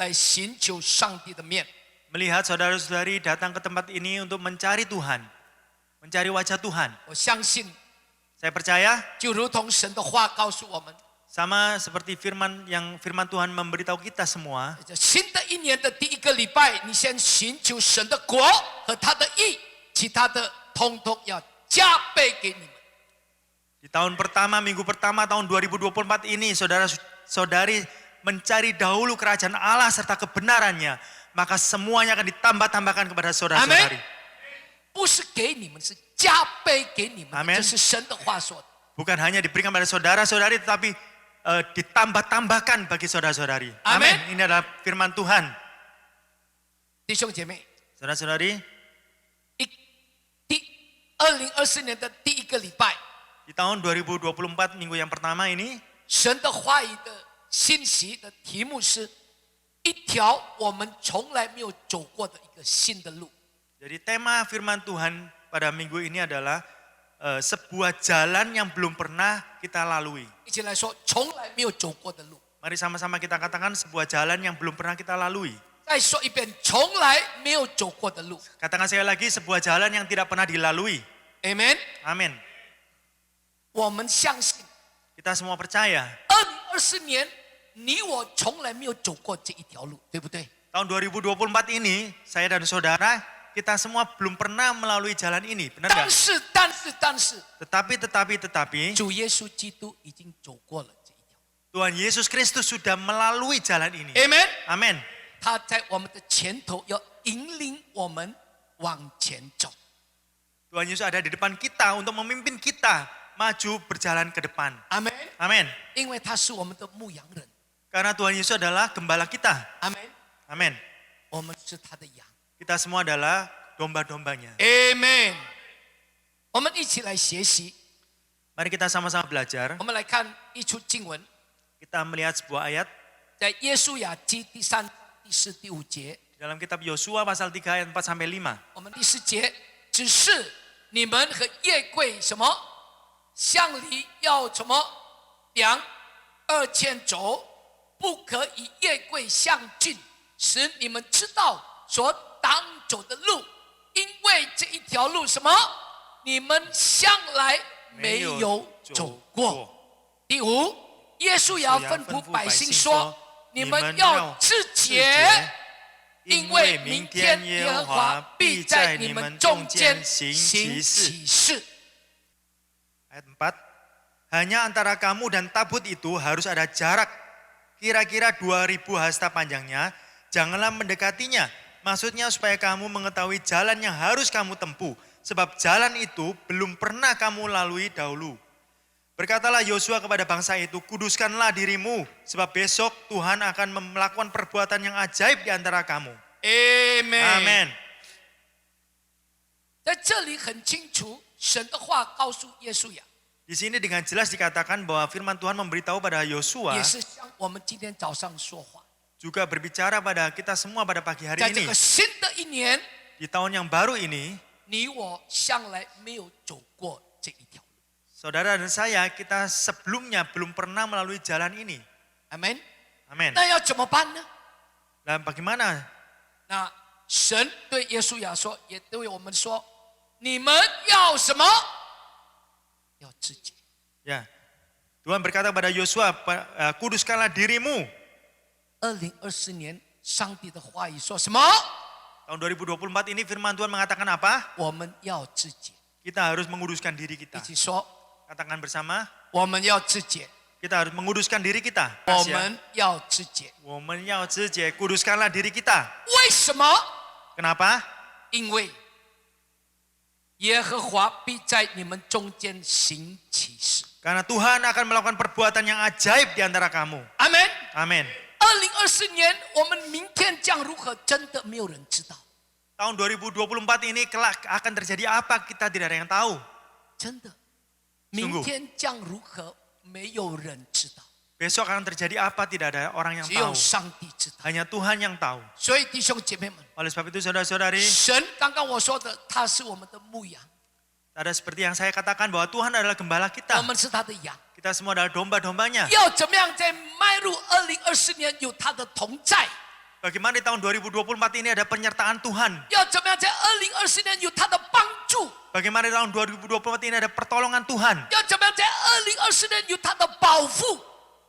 来寻求上帝的面。 Melihat saudara-saudari datang ke tempat ini untuk mencari Tuhan, mencari wajah Tuhan. 我相信， Saya percaya 就如同神的话告诉我们， sama seperti firman Tuhan memberitahu kita semua. 新的一年的第一个礼拜，你先寻求神的国和他的义，其他的通通要加倍给你们。 Di tahun pertama, minggu pertama tahun 2024 ini, saudara-saudari mencari dahulu kerajaan Allah serta kebenarannya, maka semuanya akan ditambah-tambahkan kepada saudara-saudari. 不是给你们，是加倍给你们。 Amen 这是神的话说的。 Bukan hanya diberikan pada saudara-saudari, tetapi ditambah-tambahkan bagi saudara-saudari. Amen. Amin. Ini adalah firman Tuhan. 弟兄姐妹， Saudara-saudari, 第2024年的第一个礼拜， di tahun 2024 minggu yang pertama ini, 神的话语的信息的题目是一条我们从来没有走过的一个新的路。 jadi tema firman Tuhan pada minggu ini adalah sebuah jalan yang belum pernah kita lalui. 一起来说，从来没有走过的路。 Mari sama-sama kita katakan sebuah jalan yang belum pernah kita lalui. 再说一遍，从来没有走过的路。 Katakan sekali lagi, sebuah jalan yang tidak pernah dilalui. Amen。 Amin. 我们相信， Kita semua percaya 2024年你我从来没有走过这一条路，对不对？ tahun 2024 ini saya dan saudara kita semua belum pernah melalui jalan ini, benar 但 nggak? 是， Tetapi 主耶稣基督已经走过了这一条。 Tuhan Yesus Kristus sudah melalui jalan ini. Amen。 Amin. 他在我们的前头，要引领我们往前走。 Tuhan Yesus ada di depan kita untuk memimpin kita maju berjalan ke depan. 阿门。 Amin. 因为他是我们的牧羊人。 Karena Tuhan Yesus adalah gembala kita. 阿门。 Amin. 我们是他的羊。 Kita semua adalah domba-dombanya. Amen。我们一起来学习。 Mari kita sama-sama belajar. 我们来看一处经文， Kita melihat sebuah ayat 在耶稣雅记第3、第4、第5节。 dalam kitab Yosua pasal 3 ayat 4 sampai 5. 我们第4节，只是你们和月桂什么相离要什么2,200肘，不可以月桂相近，使你们知道所当走的路，因为这一条路什么，你们向来没有走过。第5，耶稣也要吩咐百姓说：你们要自洁。 因为明天耶和华必在你们中间行启示。 Ayat 4. Hanya antara kamu dan tabut itu harus ada jarak kira-kira 2000 hasta panjangnya. Janganlah mendekatinya. Maksudnya supaya kamu mengetahui jalan yang harus kamu tempuh. Sebab jalan itu belum pernah kamu lalui dahulu. Berkatalah Yosua kepada bangsa itu, kuduskanlah dirimu, sebab besok Tuhan akan melakukan perbuatan yang ajaib di antara kamu. Amen。 Amin. 在这里很清楚，神的话告诉耶稣呀， Di sini dengan jelas dikatakan bahwa firman Tuhan memberitahu pada Yosua, 也是向我们今天早上说话。 juga berbicara pada kita semua pada pagi hari 在这 ini. 个新的一年， Di tahun yang baru ini, 你我向来没有走过这一条路。 saudara dan saya, kita sebelumnya belum pernah melalui jalan ini. 阿门。 Amin. 那要怎么办呢？ Dan bagaimana? 那神对耶稣亚说，也对我们说，你们要什么？要自己。 Ya, Tuhan berkata pada Yosua, kuduskanlah dirimu. 2024年，上帝的话语说什么？ Tahun 2024 ini firman Tuhan mengatakan apa? 我们要自己。 Kita harus menguduskan diri 一 kita. 起说， Katakan bersama, 我们要自己， kita harus menguduskan diri kita. 我们要自己。 Kuduskanlah diri kita. 为什么？ Kenapa? 因为耶和华必在你们中间行奇事。 Karena Tuhan akan melakukan perbuatan yang ajaib di antara kamu. 阿门。 Amin. 2024年，我们明天将如何，真的没有人知道， Tahun 2024 ini kelak akan terjadi apa kita tidak ada yang tahu. 真的。明天将如何，没有人知道， Besok akan terjadi apa tidak ada orang yang 只有 tahu. 上帝知道。 Hanya Tuhan yang tahu. 所以弟兄姐妹们， Oleh sebab itu saudara-saudari, 神刚刚我说的，他是我们的牧羊， ada seperti yang saya katakan bahwa Tuhan adalah gembala 我 kita. 们是他的羊。 Kita semua adalah domba-dombanya. 要怎么样在迈入2024年有他的同在？ Bagaimana di tahun 2024 ini ada penyertaan Tuhan? 要怎么样在2024年有他的帮助？ Bagaimana di tahun 2024 ini ada pertolongan Tuhan? 要怎么样在2024年有他的保护？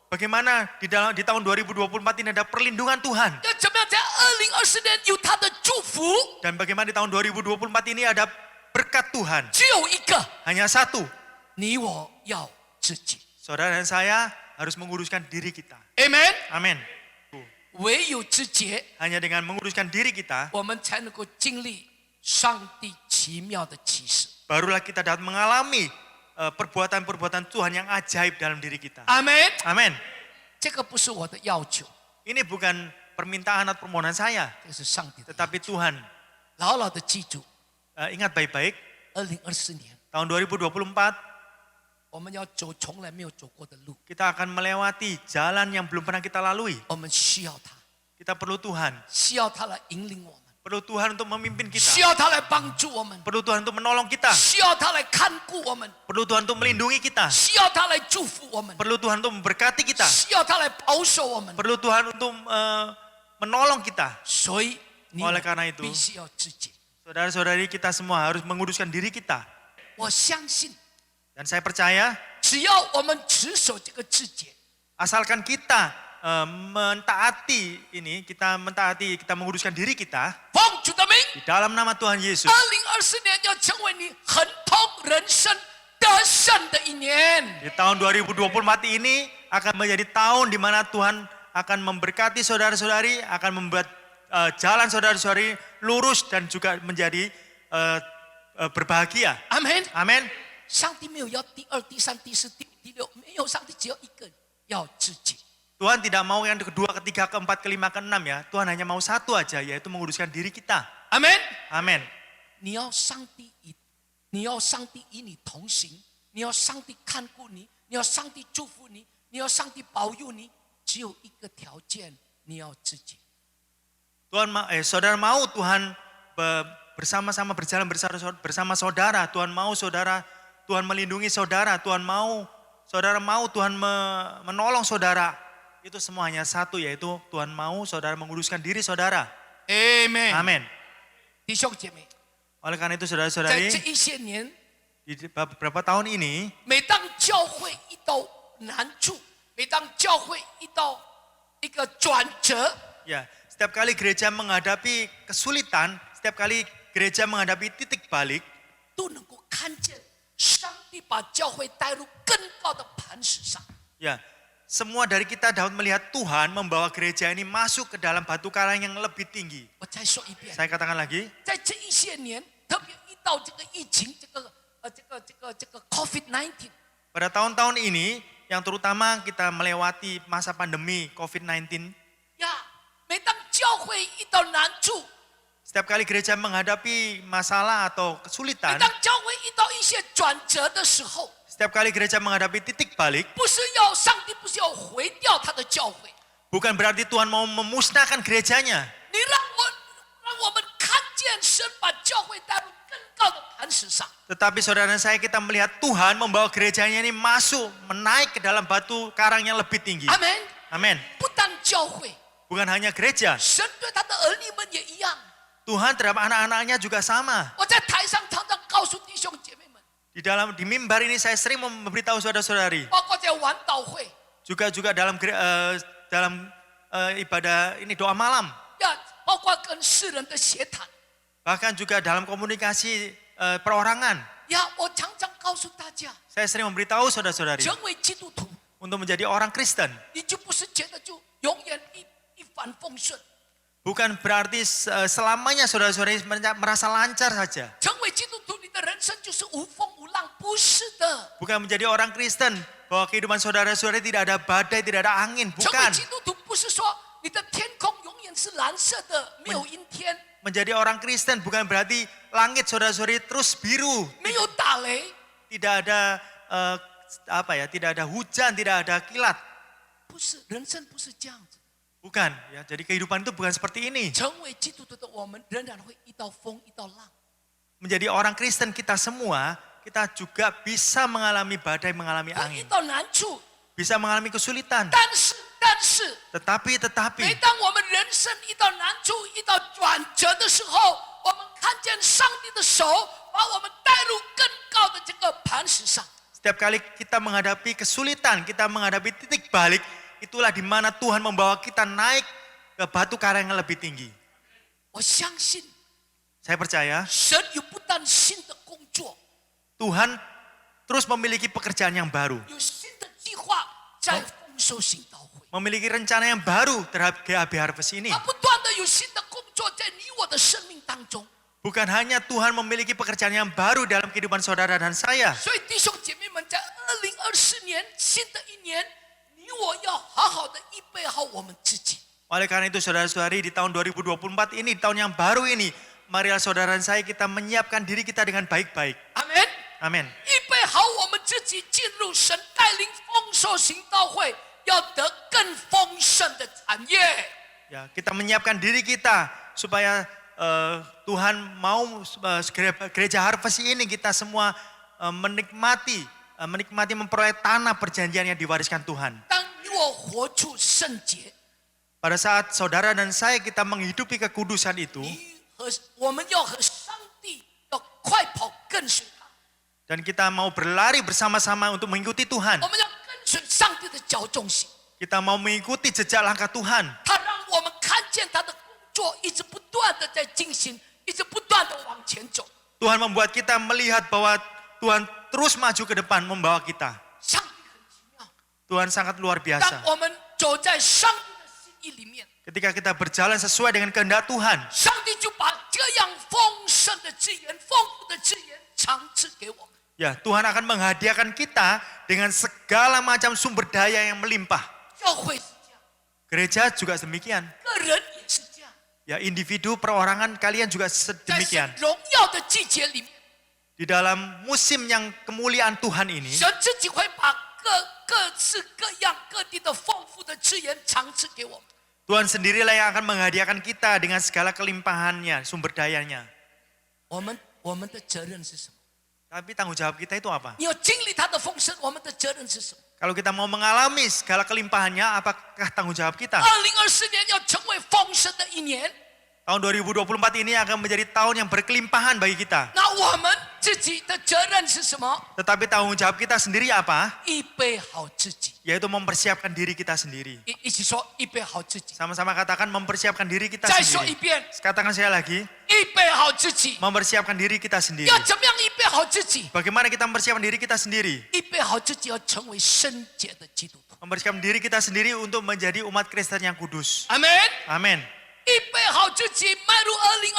Bagaimana di tahun 2024 ini ada perlindungan Tuhan? 要怎么样在2024年有他的祝福？ Dan bagaimana di tahun 2024 ini ada berkat Tuhan? 只有一个， Hanya satu. 你我要自己。 Saudara dan saya harus menguruskan diri kita. Amen。 Amin. 唯有自洁， Hanya dengan menguruskan diri kita, 我们才能够经历上帝奇妙的启示。 barulah kita dapat mengalami perbuatan-perbuatan Tuhan yang ajaib dalam diri kita. 阿门。 Amin. 这个不是我的要求， Ini bukan permintaan atau permohonan saya, 这是上帝的。 tetapi Tuhan. 牢牢的记住， Ingat baik-baik, 2024年 tahun 2024我们要走从来没有走过的路， kita akan melewati jalan yang belum pernah kita lalui. 我们需要他， Kita perlu Tuhan. 需要他来引领我们， Perlu Tuhan untuk memimpin 需 kita. 要他来帮助我们， Perlu Tuhan untuk menolong kita. 需要他来看顾我们， Perlu Tuhan untuk melindungi kita. 需要他来祝福我们， Perlu Tuhan untuk memberkati kita. 需要他来保守我们。 Perlu Tuhan untuk menolong kita. 所以你 Oleh karena itu 必须要自己。 Saudara-saudari kita semua harus menguruskan diri kita. 我相信， Dan saya percaya 只要我们持守这个自洁， asalkan kita mentaati ini, kita menguruskan diri kita 奉主的名， di dalam nama Tuhan Yesus. 2024年要成为你很通人生得胜的一年。 Di tahun 2024 ini akan menjadi tahun di mana Tuhan akan memberkati saudara-saudari, akan membuat jalan saudara-saudari lurus dan juga menjadi berbahagia. 阿门。 Amin. 上帝没有要第二、第三、第四、第六，没有，上帝只要一个，要自己。 Tuhan tidak mau yang kedua, ketiga, keempat, kelima, keenam ya. Tuhan hanya mau satu aja, yaitu menguruskan diri kita. 阿门。 Amin. 你要上帝与你同行，你要上帝看顾你，你要上帝祝福你，你要上帝保佑你，只有一个条件，你要自己。 Saudara mau Tuhan bersama-sama berjalan bersama saudara. Tuhan mau Tuhan melindungi saudara. Saudara mau Tuhan menolong saudara. Itu semuanya satu, yaitu Tuhan mau saudara menguruskan diri saudara. Amen。 Amin. 弟兄姐妹， Oleh karena itu 在 saudara-saudari, 这一些年， di beberapa tahun ini, 每当教会遇到难处，每当教会遇到一个转折， ya, setiap kali gereja menghadapi kesulitan, setiap kali gereja menghadapi titik balik, 都能够看见上帝把教会带入更高的磐石上。 ya, semua dari kita dapat melihat Tuhan membawa gereja ini masuk ke dalam batu karang yang lebih tinggi. 我再说一遍， Saya katakan lagi, 在这一些年，特别遇到这个疫情，这个 COVID-19， pada tahun-tahun ini, yang terutama kita melewati masa pandemi COVID-19, 呀，每当教会遇到难处， setiap kali gereja menghadapi masalah atau 每 kesulitan, 当教会遇到一些转折的时候， setiap kali gereja menghadapi titik balik, 上帝不是要毁掉他的教会， bukan berarti Tuhan mau memusnahkan gerejanya. 你让我们看见神把教会带入更高的磐石上。 Tetapi saudara dan saya, kita melihat Tuhan membawa gerejanya ini masuk, menaik ke dalam batu karang yang lebih tinggi. 阿门。 Amin. 不但教会， Bukan hanya gereja, 神对他的儿女们也一样。 Tuhan terhadap anak-anaknya juga sama. 我在台上常常告诉弟兄姐妹们， Di mimbar ini saya sering memberitahu saudara-saudari, 包括在晚祷会， juga dalam ibadah ini doa malam, 呀，包括跟世人的协谈， bahkan juga dalam komunikasi perorangan. 呀，我常常告诉大家， Saya sering memberitahu saudara-saudari 成为基督徒， untuk menjadi orang Kristen. 你就不是觉得就永远一帆风顺， Bukan berarti selamanya saudara-saudari merasa lancar saja. 成为基督徒，你的人生就是无风无浪，不是的。 Bukan menjadi orang Kristen bahwa kehidupan saudara-saudari tidak ada badai, tidak ada angin. 成为 Bukan. 基督徒不是说你的天空永远是蓝色的，没有阴天， Menjadi orang Kristen bukan berarti langit saudara-saudari terus biru. 没有打雷， Tidak ada tidak ada hujan, tidak ada kilat. 不是，人生不是这样子。 Bukan, ya. Jadi kehidupan itu bukan seperti ini. 成为基督徒的我们，仍然会遇到风，遇到浪。 Menjadi orang Kristen kita semua, kita juga bisa mengalami badai, mengalami 会遇 angin. 到难处， Bisa mengalami kesulitan. 但是是 Tetapi 每当我们人生遇到难处、遇到转折的时候，我们看见上帝的手把我们带入更高的这个磐石上。 setiap kali kita menghadapi kesulitan, kita menghadapi titik balik, itulah di mana Tuhan membawa kita naik ke batu karang yang lebih tinggi. 我相信 Saya percaya 神有不但新的工作， Tuhan terus memiliki pekerjaan yang baru, 有新的计划在丰收行道会。 memiliki rencana yang baru terhadap GAB Harvest ini. 他不断的有新的工作在你我的生命当中。 Bukan hanya Tuhan memiliki pekerjaan yang baru dalam kehidupan saudara dan saya. 所以弟兄姐妹们，在2024年新的一年，你我要好好的预备好我们自己。 Oleh karena itu saudara-saudari di tahun 2024 ini, di tahun yang baru ini, marilah saudara dan saya kita menyiapkan diri kita dengan baik-baik. 阿门。 Amin. 预备好我们自己进入神带领丰收行道会，要得更丰盛的产业。 Ya, kita menyiapkan diri kita supaya Tuhan mau gereja Harvest ini kita semua menikmati memperoleh tanah perjanjian yang diwariskan Tuhan. 当你我活出圣洁， Pada saat saudara dan saya kita menghidupi kekudusan itu, 我们要和上帝要快跑跟随他， dan kita mau berlari bersama-sama untuk mengikuti Tuhan. 我们要跟随上帝的脚踪行。 Kita mau mengikuti jejak langkah Tuhan. 他让我们看见他的工作一直不断的在进行，一直不断的往前走。 Tuhan membuat kita melihat bahwa Tuhan terus maju ke depan membawa kita. 上帝很奇妙， Tuhan sangat luar 当 biasa. 我们走在上帝的心意里面， Ketika kita berjalan sesuai dengan kehendak Tuhan, 上帝就把这样丰盛的资源、丰富的资源赏赐给我们。 ya Tuhan akan menghadiahkan kita dengan segala macam sumber daya yang melimpah. 教会是这样， Gereja juga demikian. 个人也是这样， Ya individu, perorangan kalian juga 在神 sedemikian. 荣耀的季节里面， Di dalam musim yang kemuliaan Tuhan ini, 神自己会把各式各样各地的丰富的资源赏赐给我们。 Tuhan sendirilah yang akan menghadiahkan kita dengan segala kelimpahannya, sumber dayanya. 我们的责任是什么？ Tapi tanggung jawab kita itu apa? 你要经历他的丰盛，我们的责任是什么？ Kalau kita mau mengalami segala kelimpahannya, apakah tanggung jawab kita? 2024年要成为丰盛的一年， Tahun 2024 ini akan menjadi tahun yang berkelimpahan bagi kita. 那我们自己的责任是什么？ Tetapi tanggung jawab kita sendiri apa? 预备好自己， Yaitu mempersiapkan diri kita sendiri. 一起说预备好自己。 Sama-sama katakan mempersiapkan diri kita 再说一 sendiri. 遍， Katakan saya lagi, 预备好自己。 mempersiapkan diri kita sendiri. 要怎么样预备好自己？ Bagaimana kita mempersiapkan diri kita sendiri? 预备好自己要成为圣洁的基督徒。 Mempersiapkan diri kita sendiri untuk menjadi umat Kristen yang kudus. 阿门。 Amin. 预备好自己，迈入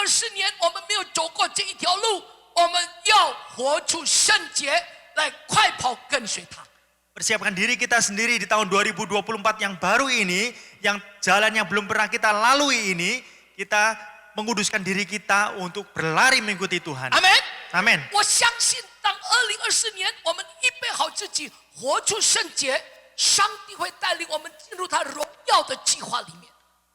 2024年，我们没有走过这一条路，我们要活出圣洁，来快跑跟随他。 Persiapkan diri kita sendiri di tahun 2024 yang baru ini, yang jalan yang belum pernah kita lalui ini, kita menguduskan diri kita untuk berlari mengikuti Tuhan. 阿门。 Amin. 我相信，当2024年我们预备好自己，活出圣洁，上帝会带领我们进入他荣耀的计划里面。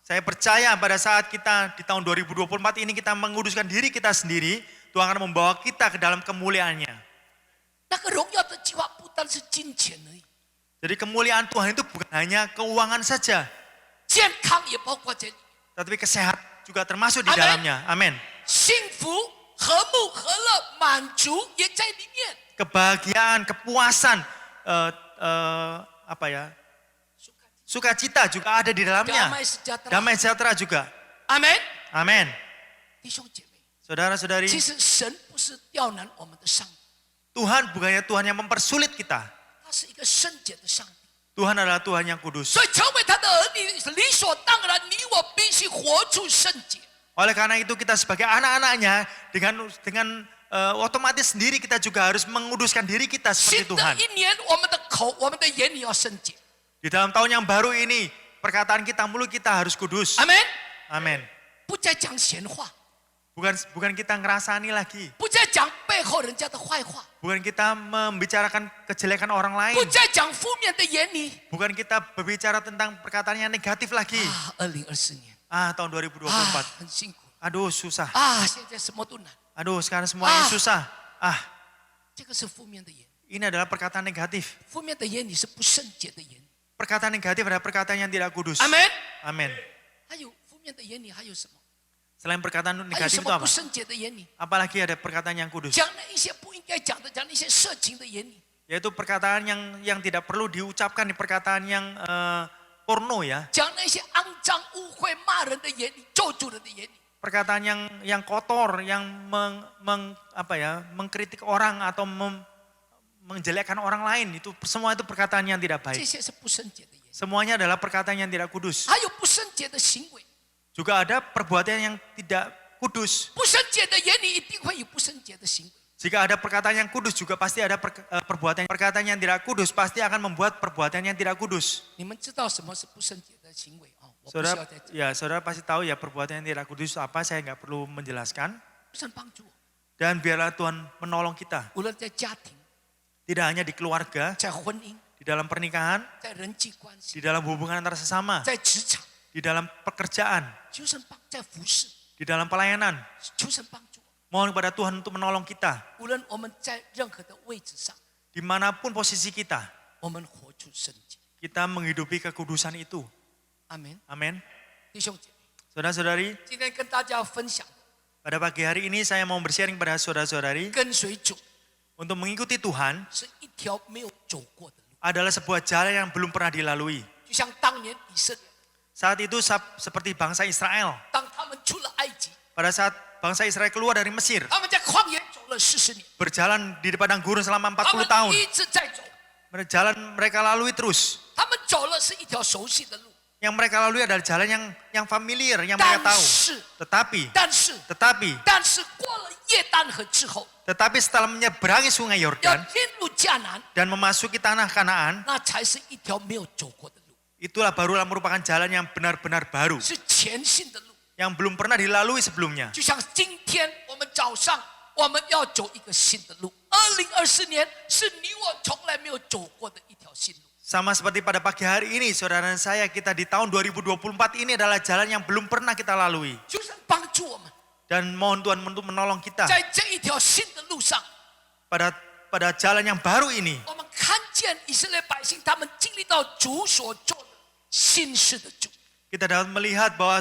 Saya percaya pada saat kita di tahun 2024 ini kita menguduskan diri kita sendiri, Tuhan akan membawa kita ke dalam kemuliaannya. 那个荣耀的计划不单是金钱而已， Jadi kemuliaan Tuhan itu bukan hanya keuangan saja, 健康也包括这里， tetapi kesehatan juga termasuk di Amin. dalamnya. Amin. 幸福、和睦、和乐、满足也在里面。 Kebahagiaan, kepuasan, sukacita juga ada di dalamnya. Damai sejahtera. Damai sejahtera juga. 阿门。 Amin. 弟兄姐妹， Saudara-saudari, 其实神不是刁难我们的上帝， Tuhan bukannya Tuhan yang mempersulit kita. 他是一个圣洁的上帝。 Tuhan adalah Tuhan yang kudus. 所以成为他的儿女，理所当然，你我必须活出圣洁。 Oleh karena itu kita sebagai anak-anaknya dengan otomatis sendiri kita juga harus menguduskan diri kita 新 seperti 的 Tuhan. 一年，我们的口、我们的言语要圣洁。 Di dalam tahun yang baru ini, perkataan kita, mulut kita harus kudus. 阿门。 Amin. 不再讲闲话， Bukan kita ngerasani lagi. 不再讲背后人家的坏话， Bukan kita membicarakan kejelekan orang 不 lain. 再讲负面的言语。 Bukan kita berbicara tentang perkataan yang negatif lagi. 2024年 Tahun 2024. 很辛苦 Aduh susah. 现在什么都难， Aduh sekarang semuanya susah. 这个是负面的言语， Ini adalah perkataan negatif. 负面的言语是不圣洁的言语。perkataan negatif adalah perkataan yang tidak kudus. 阿门。 Amin. 还有负面的言语，还有什么？ Selain perkataan 还有 negatif 什 itu 么 apa? 不圣洁的言语？ Apalagi ada perkataan yang kudus. 讲那一些不应该讲的，讲那些色情的言语。 Yaitu perkataan yang tidak perlu diucapkan, di perkataan yang porno ya. 讲那些肮脏、污秽、骂人的言语、咒诅人的言语。 Perkataan yang kotor, yang mengkritik orang atau menjelekkan orang lain, itu semua itu perkataan yang tidak 这 baik. 些是不圣洁的言语， Semuanya adalah perkataan yang tidak kudus. 还有不圣洁的行为。 Juga ada perbuatan yang tidak kudus. 不圣洁的言语一定会有不圣洁的行为。 Jika ada perkataan yang kudus juga pasti ada perkataan yang tidak kudus, pasti akan membuat perbuatan yang tidak kudus. 你们知道什么是不圣洁的行为啊？我不需 Saudara, 要再讲， ya saudara pasti tahu ya perbuatan yang tidak kudus apa, saya nggak perlu menjelaskan. 神帮助我， Dan biarlah Tuhan menolong kita. 无论在家庭、 Tidak hanya di keluarga, 在婚姻、 di dalam pernikahan, 在人际关系、 di dalam hubungan antar sesama, 在职场， di dalam pekerjaan, 求神帮，在服侍， di dalam pelayanan. 求神帮助我。 Mohon kepada Tuhan untuk menolong kita. 无论我们在任何的位置上， Dimanapun posisi kita, 我们活出圣洁。 kita menghidupi kekudusan itu. 阿门。 Amin. 弟兄姐妹， Saudara-saudari, 今天跟大家分享 pada pagi hari ini saya mau bersharing pada saudara-saudari 跟随主 untuk mengikuti Tuhan 是一条没有走过的路， adalah sebuah jalan yang belum pernah dilalui. 就像当年以色列， Saat itu seperti bangsa Israel. 当他们出了埃及， Pada saat bangsa Israel keluar dari Mesir, 他们在旷野走了40年， berjalan di padang gurun selama 他们 40 tahun. 一直在走， Jalan mereka lalui terus. 他们走了是一条熟悉的路， Yang mereka lalui adalah jalan yang familiar, yang mereka 但 tahu. 是 Tetapi 但是过了约旦河之后， setelah menyeberangi sungai 要 Yordan 进入迦南， dan memasuki tanah Kanaan, 那才是一条没有走过的路， itulah barulah merupakan jalan yang benar-benar baru, 是全新的路。 yang belum pernah dilalui sebelumnya. 就像今天我们早上我们要走一个新的路，2024年是你我从来没有走过的一条新路。 Sama seperti pada pagi hari ini, saudara dan saya, kita di tahun 2024 ini adalah jalan yang belum pernah kita lalui. 就是帮助我们 Dan mohon Tuhan untuk menolong kita 在这一条新的路上， pada jalan yang baru ini. 我们看见以色列百姓他们经历到主所做的新事的主。 Kita dapat melihat bahwa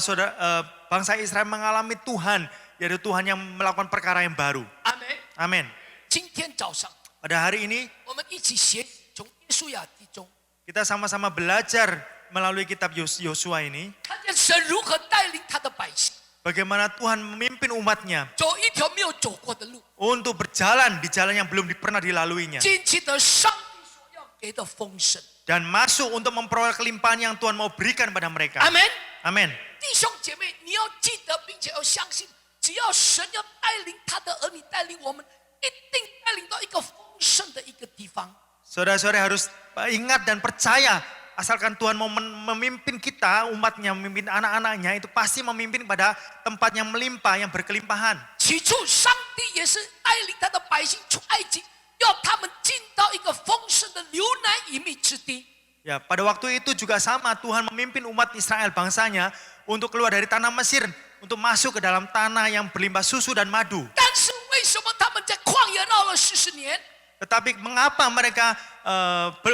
bangsa Israel mengalami Tuhan, yaitu Tuhan yang melakukan perkara yang baru. 阿门。 Amin. 今天早上 Pada hari ini 我们一起学习从约书亚记中， kita sama-sama belajar melalui kitab Yosua ini, 看见神如何带领他的百姓 bagaimana Tuhan memimpin umatnya 走一条没有走过的路， untuk berjalan di jalan yang belum pernah dilaluinya. 进去得上帝所要给的丰盛。 Dan masuk untuk memperoleh kelimpahan yang Tuhan mau berikan pada mereka. 阿门。 Amin. 弟兄姐妹，你要记得并且要相信，只要神要带领他的儿女，带领我们，一定带领到一个丰盛的一个地方。 Saudara-saudara harus ingat dan percaya, asalkan Tuhan mau memimpin kita, umatnya, memimpin anak-anaknya, itu pasti memimpin pada tempat yang melimpah, yang berkelimpahan. 起初，上帝也是带领他的百姓出埃及，要他们进到一个丰盛的流奶与蜜之地。 Ya, pada waktu itu juga sama, Tuhan memimpin umat Israel bangsanya untuk keluar dari tanah Mesir, untuk masuk ke dalam tanah yang berlimpah susu dan madu. 但是为什么他们在旷野绕了40年？ Tetapi mengapa mereka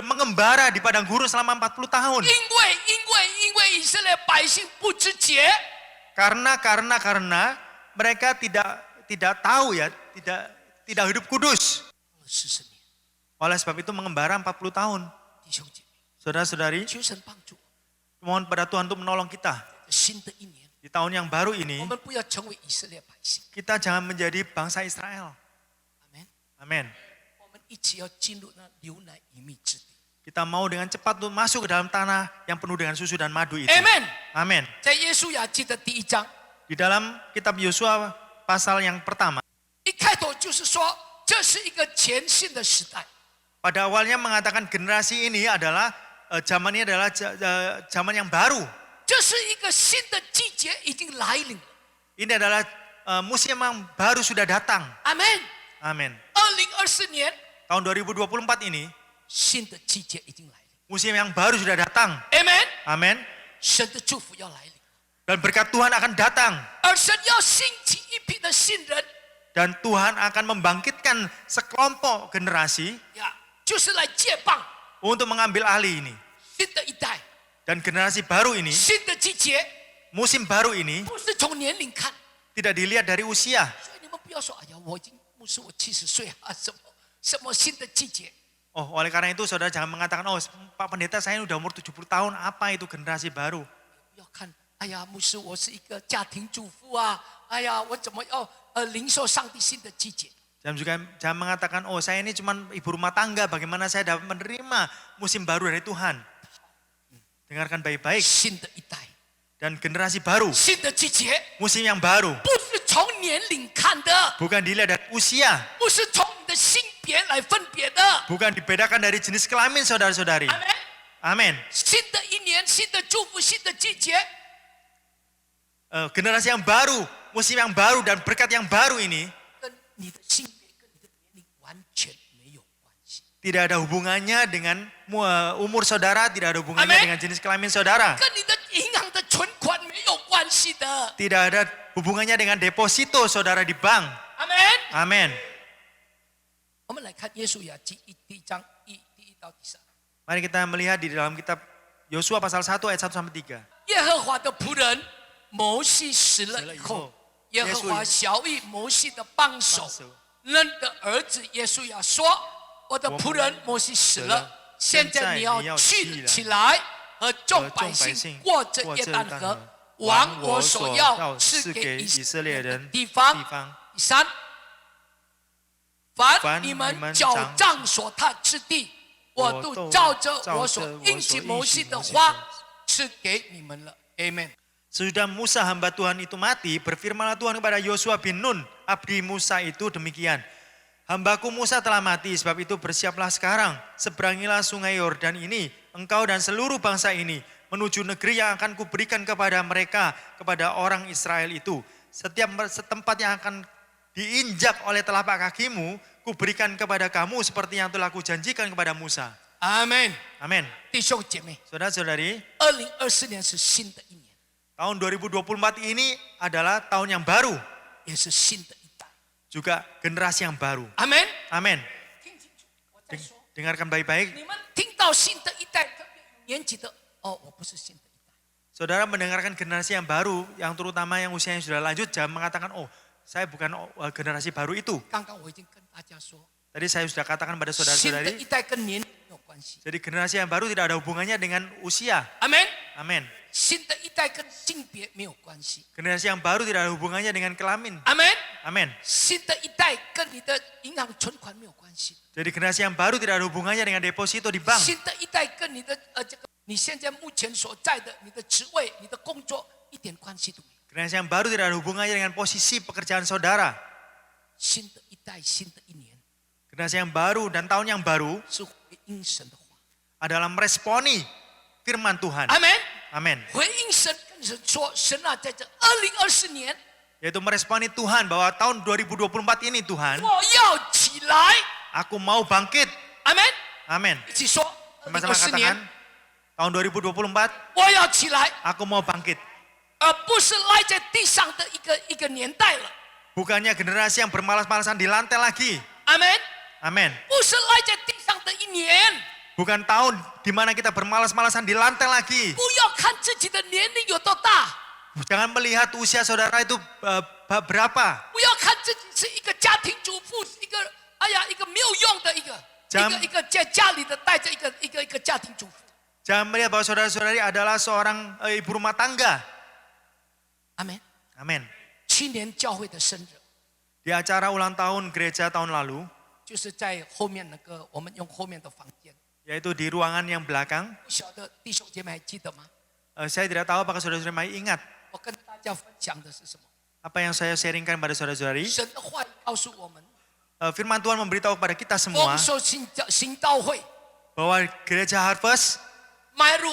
mengembara di padang gurun selama 40 tahun? 因为以色列百姓不知节， Karena mereka tidak tahu ya, tidak hidup kudus. 40年， Oleh sebab itu mengembara 40 tahun. 弟兄姐妹， Saudara-saudari, 求神帮助我。 mohon pada Tuhan untuk menolong kita. 新的一年， Di tahun yang baru 我 ini, 们不要成为以色列百姓。 kita jangan menjadi bangsa Israel. 阿门。 Amin. 我们一起要进入那流奶与蜜之地。 Kita mau dengan cepat untuk masuk ke dalam tanah yang penuh dengan susu dan madu itu. Amen。 Amin. 在约书亚记的第1章， Di dalam kitab Yosua pasal yang pertama, 一开头就是说，这是一个全新的时代。 pada awalnya mengatakan generasi ini adalah zaman ini adalah zaman yang baru. 这是一个新的季节已经来临了。 Ini adalah musim yang baru sudah datang. 阿门。 Amin. 2024年， Tahun 2024 ini 新的季节已经来临。 musim yang baru sudah datang. 阿门。 Amin. 神的祝福要来临， Dan berkat Tuhan akan datang. 而神要兴起一批的新人 Dan Tuhan akan membangkitkan sekelompok generasi 呀，就是来接棒， untuk mengambil alih ini. 新的一代， Dan generasi baru ini, 新的季节， musim baru ini 不是从年龄看。 tidak dilihat dari usia. 所以你们不要说，哎呀，我已经牧师，我70岁啊，什么新的季节？ Oh, oleh karena itu saudara jangan mengatakan, oh Pak Pendeta saya udah umur 70 tahun, apa itu generasi baru? 不要看，哎呀，牧师，我是一个家庭主妇啊，哎呀，我怎么要领受上帝新的季节？ Jangan mengatakan, oh saya ini cuma ibu rumah tangga, bagaimana saya dapat menerima musim baru dari Tuhan. Dengarkan baik-baik. 新的一代， Dan generasi baru, 新的季节， musim yang baru, 不是从年龄看的， bukan dilihat dari usia, 不是从你的性别来分别的。 bukan dibedakan dari jenis kelamin saudara-saudari. 阿门。 Amin. 新的一年，新的祝福，新的季节， Generasi yang baru, musim yang baru dan berkat yang baru ini 跟你的性别、跟你的年龄完全没有关系， tidak ada hubungannya dengan umur saudara, tidak ada hubungannya Amin. dengan jenis kelamin saudara. 跟你的银行的存款没有关系的。 Tidak ada hubungannya dengan deposito saudara di bank. 阿门。 Amin. 我们来看耶稣雅记第一章第一到第3。 Mari kita melihat di dalam kitab Yosua pasal 1 ayat 1 sampai 3. 耶和华的仆人摩西死了以后，耶和华小谕摩西的帮手嫩的儿子耶稣雅说：“我的仆人摩西死了，现在你要去起来，和众百姓过这约旦河，往我所要赐给以色列人的地方。”第3，凡你们脚杖所踏之地，我都照着我所应许摩西的话赐给你们了。Amen。 Sesudah Musa hamba Tuhan itu mati, berfirmanlah Tuhan kepada Yosua bin Nun, abdi Musa itu demikian. Hambaku Musa telah mati, sebab itu bersiaplah sekarang. Seberangilah sungai Yordan ini, engkau dan seluruh bangsa ini, menuju negeri yang akan kuberikan kepada mereka, kepada orang Israel itu. Setiap tempat yang akan diinjak oleh telapak kakimu, kuberikan kepada kamu seperti yang telah kujanjikan kepada Musa. Amen。 Amin. 弟兄姐妹， Saudara-saudari, 2024年是新的一年， tahun 2024 ini adalah tahun yang baru, 也是新的一代。 juga generasi yang baru. 阿门。 Amin. 听清楚，我在说， Dengarkan baik-baik. 你们听到新的一代，特别有年纪的，哦，我不是新的一代。 Saudara mendengarkan generasi yang baru, yang terutama yang usianya sudah lanjut, jangan mengatakan, oh saya bukan generasi baru itu. 刚刚我已经跟大家说， Tadi saya sudah katakan pada 新的 saudara-saudari, 一代跟年龄没有关系。 jadi generasi yang baru tidak ada hubungannya dengan usia. 阿门。 Amin. 新的一代跟性别没有关系。 Generasi yang baru tidak ada hubungannya dengan kelamin. 阿门。 Amin. 新的一代跟你的银行存款没有关系。 Jadi generasi yang baru tidak ada hubungannya dengan deposito di bank. 新的一代跟你的这个你现在目前所在的你的职位、你的工作一点关系都没有。 Generasi yang baru tidak ada hubungannya dengan posisi pekerjaan saudara. 新的一代、新的一年 Generasi yang baru dan tahun yang baru 是回应神的话。 adalah meresponi firman Tuhan. 阿门。 Amin. 回应神，跟神说：“神啊，在这2024年， Yaitu meresponi Tuhan bahwa tahun 2024 ini Tuhan, 我要起来。 aku mau bangkit. ”阿门。 Amin. 一起说Sama-sama ：“2024 katakan, 年， tahun 2024我要起来， aku mau bangkit. 而不是赖在地上的一个年代了。 Bukannya generasi yang bermalas-malasan di lantai lagi. 阿门。 Amin. 不是赖在地上的一年， Bukan tahun di mana kita bermalas-malasan di lantai lagi. 不要看自己的年龄有多大， Jangan melihat usia saudara itu berapa. 不要看自己是一个家庭主妇，一个没有用的一个在家里的带着一个家庭主妇。 Jangan melihat bahwa saudara-saudari adalah seorang ibu rumah tangga. 阿门。 Amin. 去年教会的生日， Di acara ulang tahun gereja tahun lalu, 就是在后面我们用后面的房间。 yaitu di ruangan yang belakang. 不晓得弟兄姐妹还记得吗？ Saya tidak tahu apakah saudara-saudari masih ingat 我跟大家分享的是什么？ apa yang saya sharingkan pada saudara-saudari. 神的话语告诉我们， Firman Tuhan memberitahu kepada kita semua 丰收行道会 bahwa gereja Harvest 迈入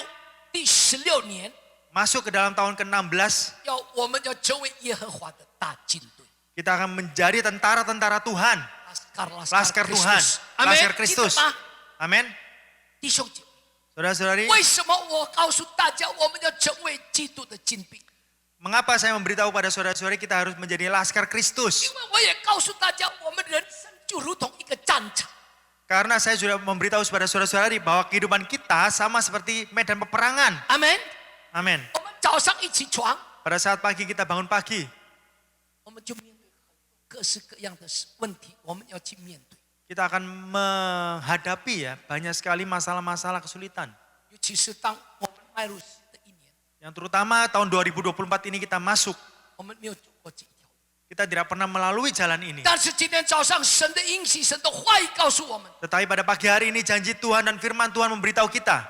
第16年， masuk ke dalam tahun ke-16. 我们要成为耶和华的大军队。 Kita akan menjadi tentara-tentara Tuhan. Laskar Tuhan. Laskar Kristus. 记得吗？ Amin. 弟兄姐妹， Saudara-saudari, 为什么我告诉大家我们要成为基督的精兵？ mengapa saya memberitahu pada saudara-saudari kita harus menjadi Laskar 因 Kristus? 为我也告诉大家，我们人生就如同一个战场， Karena saya sudah memberitahu kepada saudara-saudari bahwa kehidupan kita sama seperti medan peperangan. 阿门。 Amin. 我们早上一起床， Pada saat pagi kita bangun pagi, 我们就面对各式各样的问题，我们要去面对。 kita akan menghadapi ya banyak sekali masalah-masalah kesulitan. 尤其是当我们迈入新的一年， Yang terutama tahun 2024 ini kita masuk, 我们没有走过这一条路。 kita tidak pernah melalui jalan ini. 但是今天早上，神的应许、神的话语告诉我们， Tetapi pada pagi hari ini janji Tuhan dan firman Tuhan memberitahu kita,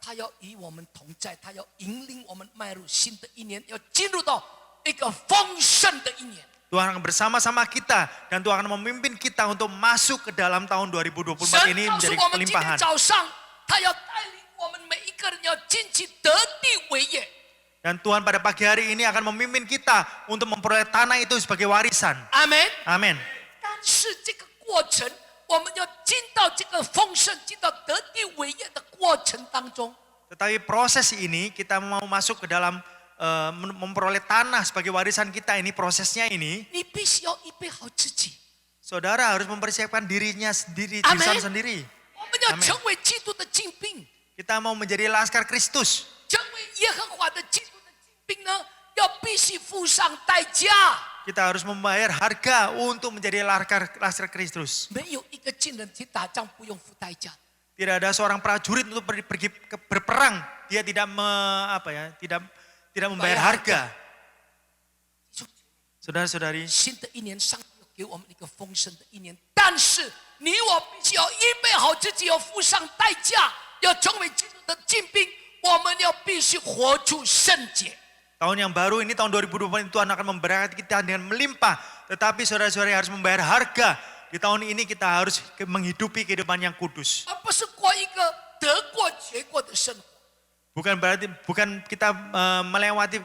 他要与我们同在，他要引领我们迈入新的一年，要进入到一个丰盛的一年。 Tuhan akan bersama-sama kita dan Tuhan akan memimpin kita untuk masuk ke dalam tahun 2024 ini 神告诉 menjadi 我们，今天 kelimpahan. 早上，他要带领我们每一个人要进去得地为业。 Dan Tuhan pada pagi hari ini akan memimpin kita untuk memperoleh tanah itu sebagai warisan. 阿门。 Amin. 但是这个过程，我们要进到这个丰盛、进到得地为业的过程当中， Tetapi proses ini kita mau masuk ke dalam memperoleh tanah sebagai warisan kita ini, prosesnya ini 你必须要预备好自己。 saudara harus mempersiapkan dirinya sendiri, Amin. diri sendiri. 我们要 Amen. 成为基督的精兵， Kita mau menjadi laskar Kristus. 成为耶和华的基督的精兵呢，要必须付上代价。 Kita harus membayar harga untuk menjadi laskar Kristus. 没有一个军人去打仗不用付代价。 Tidak ada seorang prajurit untuk pergi berperang, dia tidak tidak membayar harga. Saudara-saudari, 新的一年，上帝要给我们一个丰盛的一年，但是你我必须要预备好自己，要付上代价，要成为基督的精兵。我们要必须活出圣洁。 tahun yang baru ini, tahun 2020 Tuhan akan memberkati kita dengan melimpah. Tetapi saudara-saudari harus membayar harga. Di tahun ini kita harus menghidupi kehidupan yang kudus. 而不是过一个得过且过的生活。 Bukan kita melewati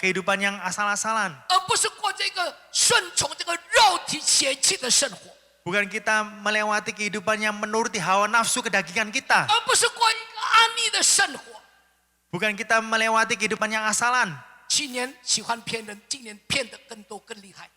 kehidupan yang asal-asalan. 而不是过这个顺从这个肉体血气的生活， Bukan kita melewati kehidupan yang menuruti hawa nafsu kedagingan kita. 而不是过一个安逸的生活。 Bukan kita melewati kehidupan yang asalan. 去年喜欢骗人，今年骗得更多更厉害。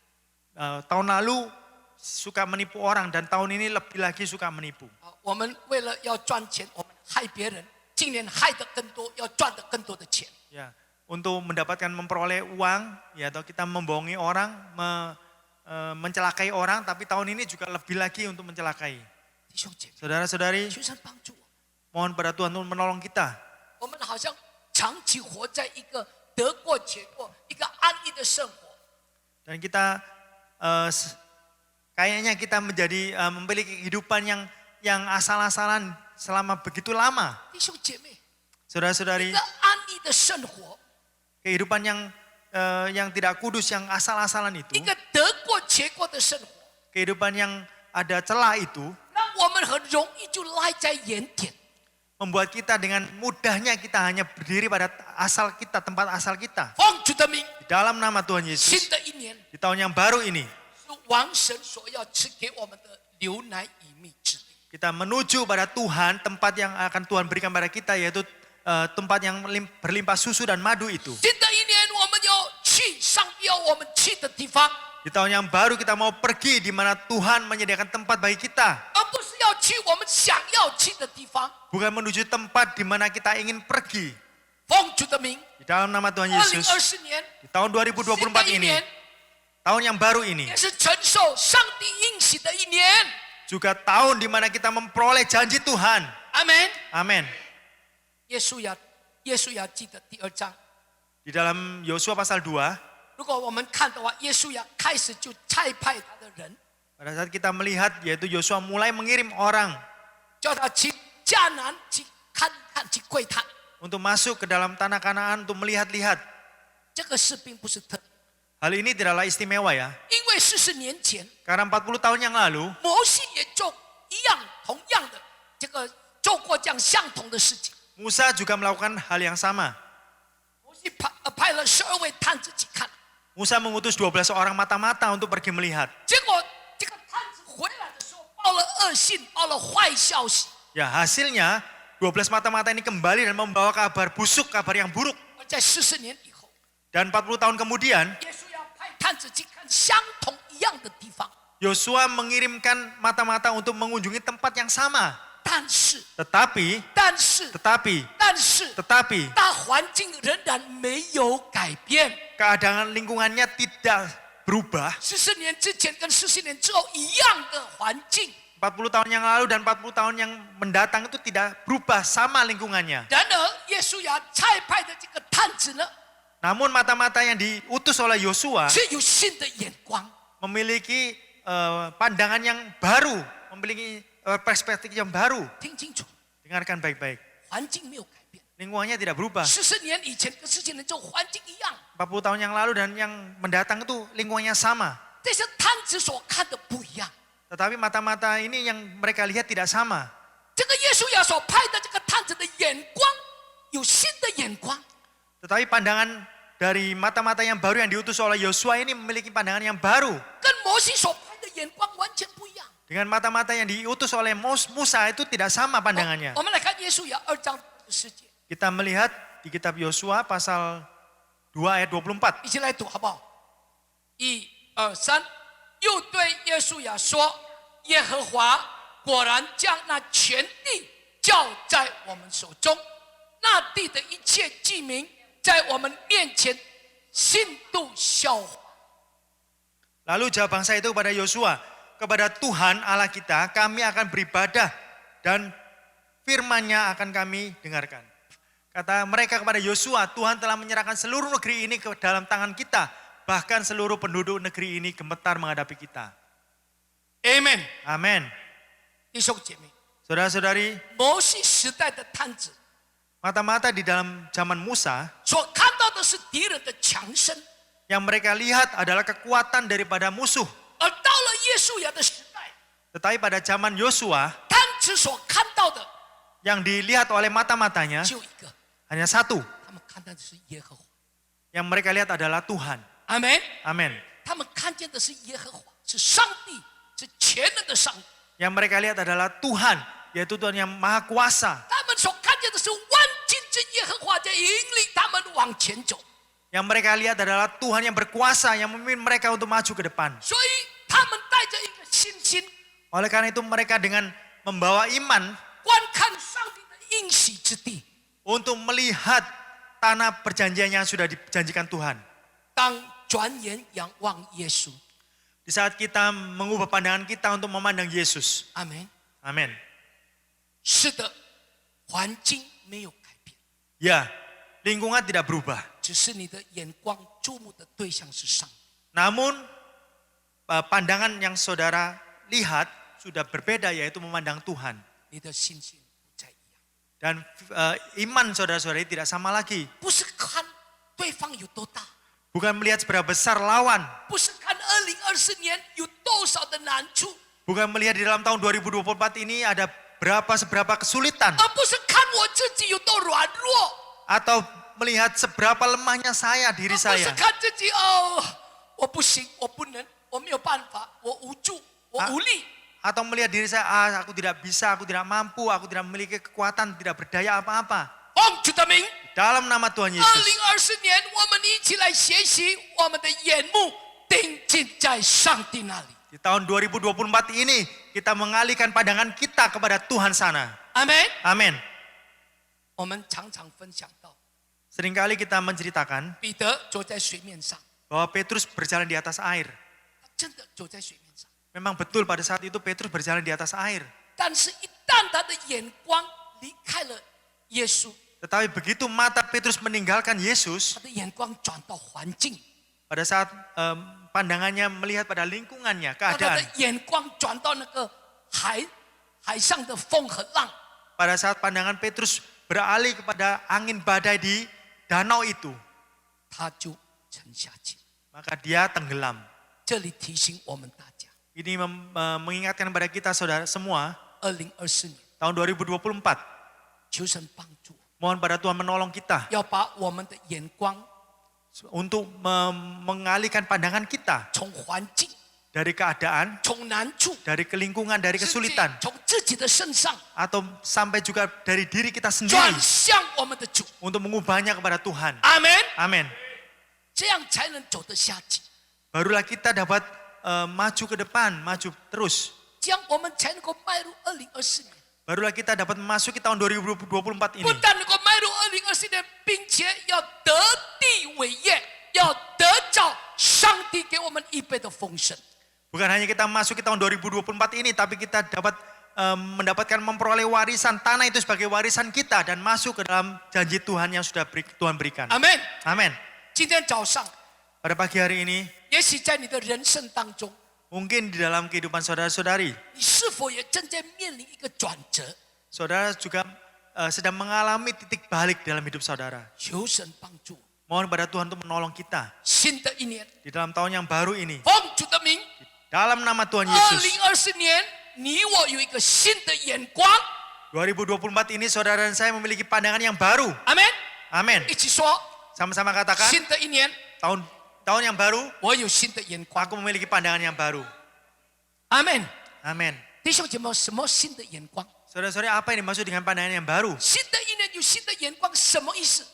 Tahun lalu suka menipu orang dan tahun ini lebih lagi suka menipu. 我们为了要赚钱，我们害别人，今年害得更多，要赚得更多的钱。 Ya, untuk memperoleh uang, ya, atau kita membohongi orang, mencelakai orang, tapi tahun ini juga lebih lagi untuk mencelakai. 弟兄姐妹， Saudara-saudari, 求神帮助我。 mohon pada Tuhan untuk menolong kita. 我们好像长期活在一个得过且过、一个安逸的生活。 Dan kita kayaknya kita memiliki kehidupan yang asal-asalan selama begitu lama. 弟兄姐妹， Saudara-saudari, 一个安逸的生活， kehidupan yang tidak kudus, yang asal-asalan 一 itu, 个得过且过的生活， kehidupan yang ada celah itu, 让我们很容易就赖在原点。 membuat kita dengan mudahnya kita hanya berdiri pada asal kita, tempat asal kita. 奉主的名， Di dalam nama Tuhan 新 Yesus, 的一年 di tahun yang baru ini, 是王神所要赐给我们的流奶与蜜之地。 kita menuju pada Tuhan, tempat yang akan Tuhan berikan pada kita, yaitu tempat yang berlimpah susu dan madu itu. 新的一年，我们要去上帝要我们去的地方， Di tahun yang baru kita mau pergi di mana Tuhan menyediakan tempat bagi kita. 而不是要去我们想要去的地方。 Bukan menuju tempat di mana kita ingin pergi. 奉主的名， Di dalam nama Tuhan 2020 Yesus, 年， di tahun 新的 2024 一 ini, 年 tahun yang baru ini, 也是承受上帝应许的一年。 juga tahun di mana kita memperoleh janji Tuhan. 阿门。 Amin. 耶稣亚记的第2章， Di dalam Yosua pasal 2, 如果我们看的话，耶稣亚开始就差派他的人， pada saat kita melihat, yaitu Yosua mulai mengirim orang 叫他去迦南去看看去窥探。 untuk masuk ke dalam tanah Kanaan untuk melihat-lihat. 这个事并不是特别， Hal ini tidaklah istimewa ya, 因为40年前， karena 40 tahun yang lalu, 摩西也做同样的做过这样相同的事情。 Musa juga melakukan hal yang sama. 摩西派了12位探子去看， Musa mengutus 12 orang mata-mata untuk pergi melihat. 结果这个探子回来的时候报了恶信，报了坏消息， Ya, hasilnya 12 mata-mata ini kembali dan membawa kabar busuk, kabar yang buruk. 而在40年以后， Dan 40 tahun kemudian, 耶稣要派探子去看相同一样的地方， Yosua mengirimkan mata-mata untuk mengunjungi tempat yang sama. 但是 Tetapi, 但是 tetapi 大环境仍然没有改变。 keadaan lingkungannya tidak berubah. 40年之前跟40年之后一样的环境， 40 tahun yang lalu dan 40 tahun yang mendatang itu tidak berubah sama lingkungannya. 然而耶稣亚差派的这个探子呢， Namun mata-mata yang diutus oleh Yosua 却有新的眼光。 memiliki pandangan yang baru, memiliki perspektif yang baru. 听清楚， Dengarkan baik-baik. 环境没有改变。 Lingkungannya tidak berubah. 40年以前跟40年之后环境一样， 40 tahun yang lalu dan yang mendatang itu lingkungannya sama. 但是探子所看的不一样。 Tetapi mata-mata ini yang mereka lihat tidak sama. 这个耶稣亚所派的这个探子的眼光有新的眼光， Tetapi pandangan dari mata-mata yang baru yang diutus oleh Yosua ini memiliki pandangan yang baru. 跟摩西所派的眼光完全不一样。 Dengan mata-mata yang diutus oleh Musa itu tidak sama pandangannya. 我们来看耶稣亚2章10节， Kita melihat di kitab Yosua pasal 2 ayat 24. 一起来读好不好？1、2、3，又对耶稣亚说：“耶和华果然将那全地交在我们手中，那地的一切居民在我们面前心度笑话。” Lalu jawab bangsa itu kepada Yosua, kepada Tuhan Allah kita kami akan beribadah dan firman-Nya akan kami dengarkan. Kata mereka kepada Yosua, Tuhan telah menyerahkan seluruh negeri ini ke dalam tangan kita. Bahkan seluruh penduduk negeri ini gemetar menghadapi kita. Amen。 Amin. 弟兄姐妹， Saudara-saudari, 摩西时代的探子 mata-mata di dalam zaman Musa 所看到的是敌人的强盛， yang mereka lihat adalah kekuatan daripada musuh. 而到了耶稣亚的时代， Tetapi pada zaman Yosua 探子所看到的 yang dilihat oleh mata-matanya 就一个， hanya satu. 他们看到的是耶和华。 Yang mereka lihat adalah Tuhan. 阿门。 Amin. 他们看见的是耶和华，是上帝，是全能的上帝。 Yang mereka lihat adalah Tuhan, yaitu Tuhan yang maha kuasa. 他们所看见的是万军之耶和华在引领他们往前走。 Yang mereka lihat adalah Tuhan yang berkuasa, yang memimpin mereka untuk maju ke depan. 所以他们带着一个信心， Oleh karena itu mereka dengan membawa iman 观看上帝的应许之地。 untuk melihat tanah perjanjian yang sudah dijanjikan Tuhan. 当转眼仰望耶稣， Di saat kita mengubah pandangan kita untuk memandang Yesus. 阿门。 Amin. 是的，环境没有改变， Ya, lingkungan tidak berubah. 只是你的眼光注目的对象是上帝。 Namun pandangan yang saudara lihat sudah berbeda, yaitu memandang Tuhan. 你的信心不再一样， Dan iman saudara-saudari tidak sama lagi. 不是看对方有多大， Bukan melihat seberapa besar lawan. 不是看2024年有多少的难处， Bukan melihat di dalam tahun 2024 ini ada seberapa kesulitan. 而不是看我自己有多软弱， Atau melihat seberapa lemahnya diri 而不是 saya. 看自己哦，我不行，我不能，我没有办法，我无助，我无力。 Atau melihat diri saya, aku tidak bisa, aku tidak mampu, aku tidak memiliki kekuatan, tidak berdaya apa-apa. 奉主的名， Dalam nama Tuhan Yesus. 2024年，我们一起来学习，我们的眼目定睛在上帝那里。 Di tahun 2024 ini kita mengalihkan pandangan kita kepada Tuhan sana. 阿门。 Amin. 我们常常分享到， Seringkali kita menceritakan 彼得走在水面上， bahwa Petrus berjalan di atas air. 他真的走在水面上。 Memang betul pada saat itu Petrus berjalan di atas air. 但是，一旦他的眼光离开了耶稣， Tetapi begitu mata Petrus meninggalkan Yesus, 他的眼光转到环境， pada saat pandangannya melihat pada lingkungannya, 他的 keadaan. 眼光转到那个海上的风和浪， Pada saat pandangan Petrus beralih kepada angin badai di danau itu, 他就沉下去。 maka dia tenggelam. 这里提醒我们大家， Ini mengingatkan kepada kita saudara semua, 2024年， tahun 2024, 求神帮助， mohon pada Tuhan menolong kita 要把我们的眼光 untuk mengalihkan pandangan kita 从环境、 dari keadaan, 从难处、 dari kelingkungan, dari 自己 kesulitan, 从自己的身上 atau sampai juga dari diri kita 转 sendiri 向我们的主。 untuk mengubahnya kepada Tuhan. 阿门。 Amin. 这样才能走得下去。 Barulah kita dapat maju ke depan, maju terus. 这样我们才能够迈入2024年。 Barulah kita dapat memasuki tahun 2024 ini. 不但能够迈入2024年，并且要得地为业，要得着上帝给我们预备的丰盛。 Bukan hanya kita masuk ke tahun 2024 ini, tapi kita dapat memperoleh warisan tanah itu sebagai warisan kita dan masuk ke dalam janji Tuhan yang sudah Tuhan berikan. 阿门。 Amin. 今天早上， Pada pagi hari ini, 也许在你的人生当中， mungkin di dalam kehidupan saudara-saudari, 你是否也正在面临一个转折？ saudara juga sedang mengalami titik balik dalam hidup saudara. 求神帮助。 Mohon pada Tuhan untuk menolong kita 新的一年， di dalam tahun yang baru ini. 奉主的名， Dalam nama Tuhan Yesus. 2024年，你我有一个新的眼光。 2024 ini saudara dan saya memiliki pandangan yang baru. 阿门。 Amin. 一起说， Sama-sama katakan, 新的一年， tahun yang baru, 我有新的眼光。 aku memiliki pandangan yang baru. 阿门。 Amin. 弟兄姐妹，什么新的眼光？ Saudara-saudara, apa yang dimaksud dengan pandangan yang baru? 新的一年有新的眼光，什么意思？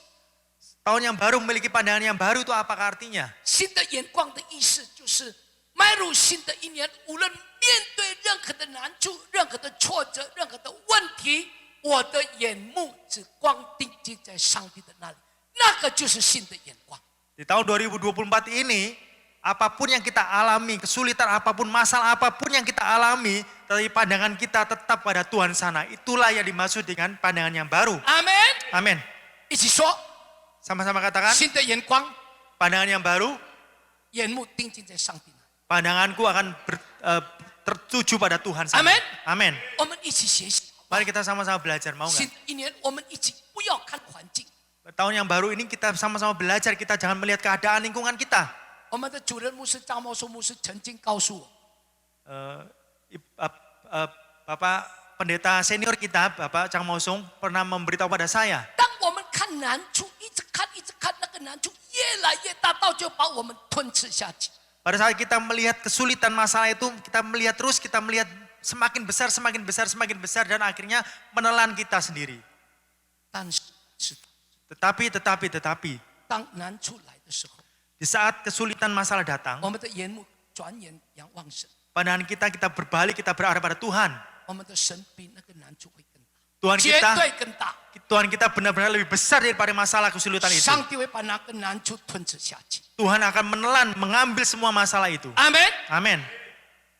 Tahun yang baru memiliki pandangan yang baru itu apakah artinya? 新的眼光的意思就是迈入新的一年，无论面对任何的难处、任何的挫折、任何的问题，我的眼目只光定睛在上帝的那里，那个就是新的眼光。 Di tahun 2024 ini, apapun yang kita alami, kesulitan apapun, masalah apapun yang kita alami, tetapi pandangan kita tetap pada Tuhan sana. Itulah yang dimaksud dengan pandangan yang baru. 阿门。 Amin. 一起说， Sama-sama katakan, 新的眼光， pandangan yang baru, 眼目定睛在上帝那里。 pandanganku akan tertuju pada Tuhan sana. Amin. Amin. 我们一起学习。 Mari kita sama-sama belajar, mau 新 nggak? 的一年，我们一起不要看环境。 Tahun yang baru ini kita sama-sama belajar, kita jangan melihat keadaan lingkungan kita. 我们的主任牧师张茂松牧师曾经告诉我， Bapak pendeta senior kita, Bapak Chang Mosong pernah memberitahu pada saya, 当我们看难处，一直看那个难处越来越大，到就把我们吞吃下去。 pada saat kita melihat kesulitan masalah itu, kita melihat terus, kita melihat semakin besar, semakin besar, semakin besar, dan akhirnya menelan kita sendiri. 但是， Tetapi, 当难处来的时候， di saat kesulitan masalah datang, 我们的眼目转眼仰望神， pandangan kita berbalik, kita berarah pada Tuhan. 我们的神比那个难处会更大， Tuhan 绝 kita, 对更大。 Tuhan kita benar-benar lebih besar daripada masalah kesulitan itu. 上帝会把那个难处吞吃下去。 Tuhan akan menelan, mengambil semua masalah itu. 阿门。 Amin.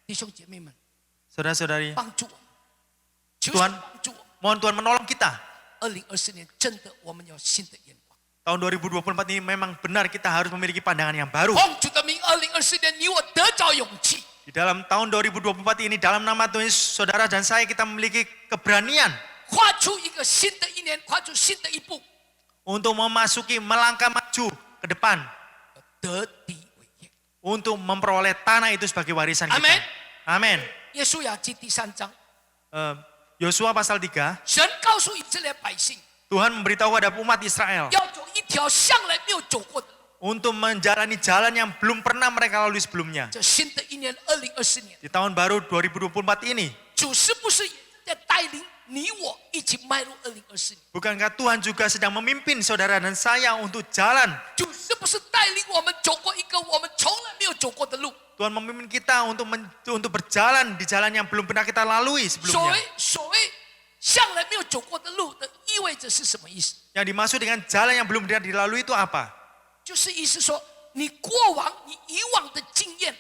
弟兄姐妹们， Saudara-saudari, 帮助我们，求 Tuhan 神帮助我们。 mohon Tuhan menolong kita. 2024年真的我们要新的眼光。 Tahun 2024 ini memang benar kita harus memiliki pandangan yang baru. 奉主的名，2024年你我得着勇气， Di dalam tahun 2024 ini, dalam nama Tuhan Yesus, saudara dan saya kita memiliki keberanian 跨出一个新的一年，跨出新的一步， untuk memasuki, melangkah maju ke depan. 得地为业。 Untuk memperoleh tanah itu sebagai warisan kita. Amin. Amin. 耶稣雅记第3章， Yosua pasal 3, 神告诉以色列百姓， Tuhan memberitahu kepada umat Israel 要走一条向来没有走过的路。 untuk menjalani jalan yang belum pernah mereka lalui sebelumnya. 这新的一年，2024年， Di tahun baru 2024 ini, 主是不是也在带领你我一起迈入2024年？ bukankah Tuhan juga sedang memimpin saudara dan saya untuk jalan? 主是不是带领我们走过一个我们从来没有走过的路？ Tuhan memimpin kita untuk berjalan di jalan yang belum pernah kita lalui 所 sebelumnya. 谓向来没有走过的路的意味着是什么意思？ Yang dimaksud dengan jalan yang belum pernah dilalui itu apa? 就是意思说，你过往你以往的经验，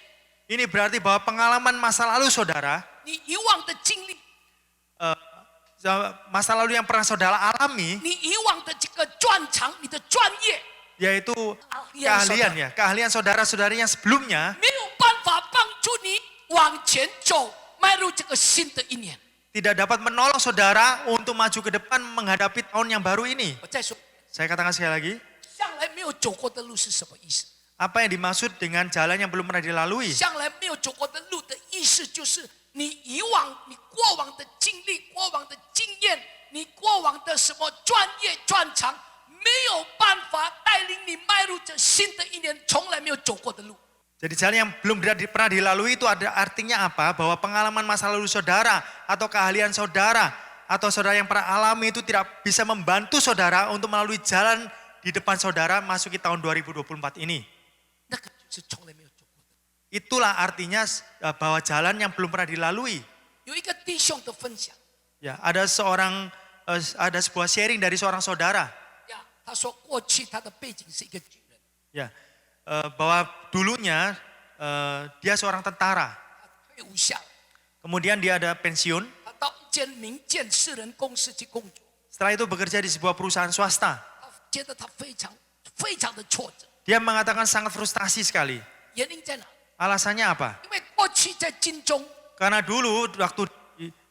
Ini berarti bahwa pengalaman masa lalu saudara, 你以往的经历， masa lalu yang pernah saudara alami, 你以往的这个专长，你的专业， yaitu Keahlian keahlian keahlian saudara-saudari yang sebelumnya 没有办法帮助你往前走，迈入这个新的一年。 tidak dapat menolong saudara untuk maju ke depan menghadapi tahun yang baru ini. 我再说， Saya katakan sekali lagi, 向来没有走过的路是什么意思？ apa yang dimaksud dengan jalan yang belum pernah dilalui? 向来没有走过的路的意思就是你以往你过往的经历、过往的经验、你过往的什么专业专长，没有办法带领你迈入这新的一年从来没有走过的路。 Jadi jalan yang belum pernah dilalui itu ada artinya apa? Bahwa pengalaman masa lalu saudara atau keahlian saudara atau saudara yang pernah alami itu tidak bisa membantu saudara untuk melalui jalan di depan saudara masuki tahun 2024 ini. 那个就是从来没有走过的。itulah artinya bahwa jalan yang belum pernah dilalui. 有一个弟兄的分享 Ya, ada sebuah sharing dari seorang saudara. 呀，他说过去他的背景是一个军人， Ya, bahwa dulunya dia seorang tentara. 他退伍下来， Kemudian dia ada pensiun. 他到一间民建私人公司去工作， Setelah itu bekerja di sebuah perusahaan swasta. 他觉得他非常的挫折， Dia mengatakan sangat frustasi sekali. 原因在哪？ Alasannya apa? 因为过去在军中， Karena dulu waktu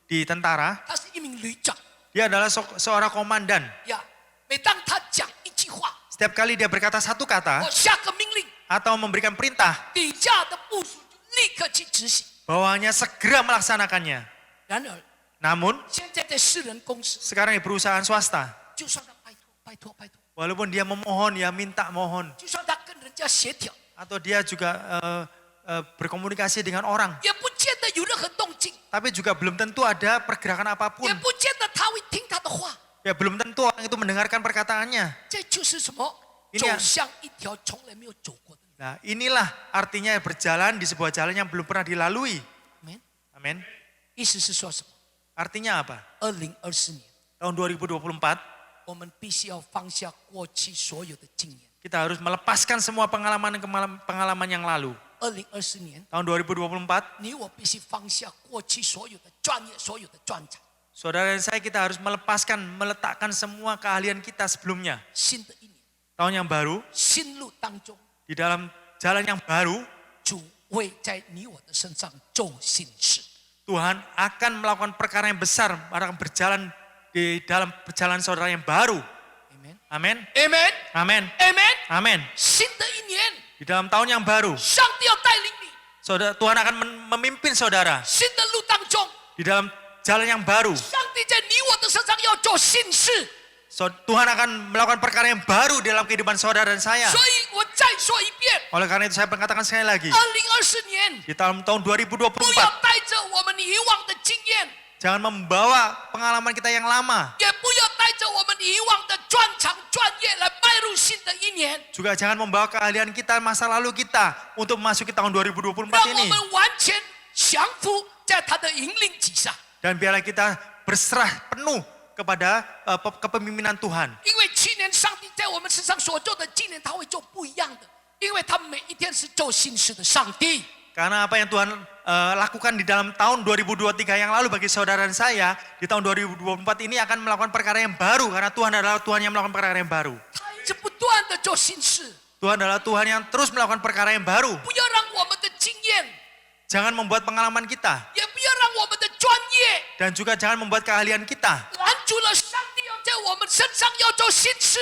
di tentara, 他是一名旅长 dia adalah seorang komandan. 呀。每当他讲一句话 Setiap kali dia berkata satu 或 kata 下个命令， atau memberikan perintah, 底下的部属就立刻去执行。 bawahannya segera melaksanakannya. 然而， Namun 现在在私人公司， sekarang di perusahaan swasta, 就算他拜托， walaupun dia memohon, dia minta mohon, 就算他跟人家协调， atau dia juga berkomunikasi dengan orang, 也不见得有任何动静， tapi juga belum tentu ada pergerakan 也 apapun. 不见得他会听他的话。 Ya belum tentu orang itu mendengarkan perkataannya. 这就是什么？ ini 走向一条从来没有走过的路。 Nah inilah artinya berjalan di sebuah jalan yang belum pernah dilalui. Amen. Amin. 意思是说什么？ Artinya apa? 2024年， Tahun 2024我们必须要放下过去所有的经验。 kita harus melepaskan semua pengalaman yang lalu. 2024年， Tahun 2024, 你我必须放下过去所有的专业、所有的专长。 saudara dan saya kita harus meletakkan semua keahlian kita sebelumnya. 新的一年， Tahun yang baru, 新路当中， di dalam jalan yang baru, 主会在你我的身上做新事。 Tuhan akan melakukan perkara yang besar, akan berjalan di dalam perjalanan saudara yang baru. Amen. Amin. Amen. Amin. Amen. Amin. 新的一年， Di dalam tahun yang baru, 上帝要带领你， saudara, Tuhan akan memimpin saudara 新的路当中， di dalam jalan yang baru. 上帝在你我的身上要做新事。 Tuhan akan melakukan perkara yang baru dalam kehidupan saudara dan saya. 所以我再说一遍， Oleh karena itu saya mengatakan sekali lagi, 2024年 di tahun 2024, 不要带着我们以往的经验， jangan membawa pengalaman kita yang lama. 也不要带着我们以往的专长专业来迈入新的一年。 Juga jangan membawa keahlian kita, masa lalu kita untuk memasuki tahun 2024让我 ini. 们完全降服在他的引领之下， Dan biarlah kita berserah penuh kepada kepemimpinan Tuhan. 因为去年上帝在我们身上所做的，今年他会做不一样的，因为他每一天是做新事的上帝。 Karena apa yang Tuhan lakukan di dalam tahun 2023 yang lalu bagi saudara dan saya, di tahun 2024 ini akan melakukan perkara yang baru. Karena Tuhan adalah Tuhan yang melakukan perkara yang baru. 他一直不断的做新事， Tuhan adalah Tuhan yang terus melakukan perkara yang baru. 不要让我们的经验， Jangan membuat pengalaman kita. 也不要让我们的专业 Dan juga jangan membuat keahlian kita 拦住了上帝要在我们身上要做新事。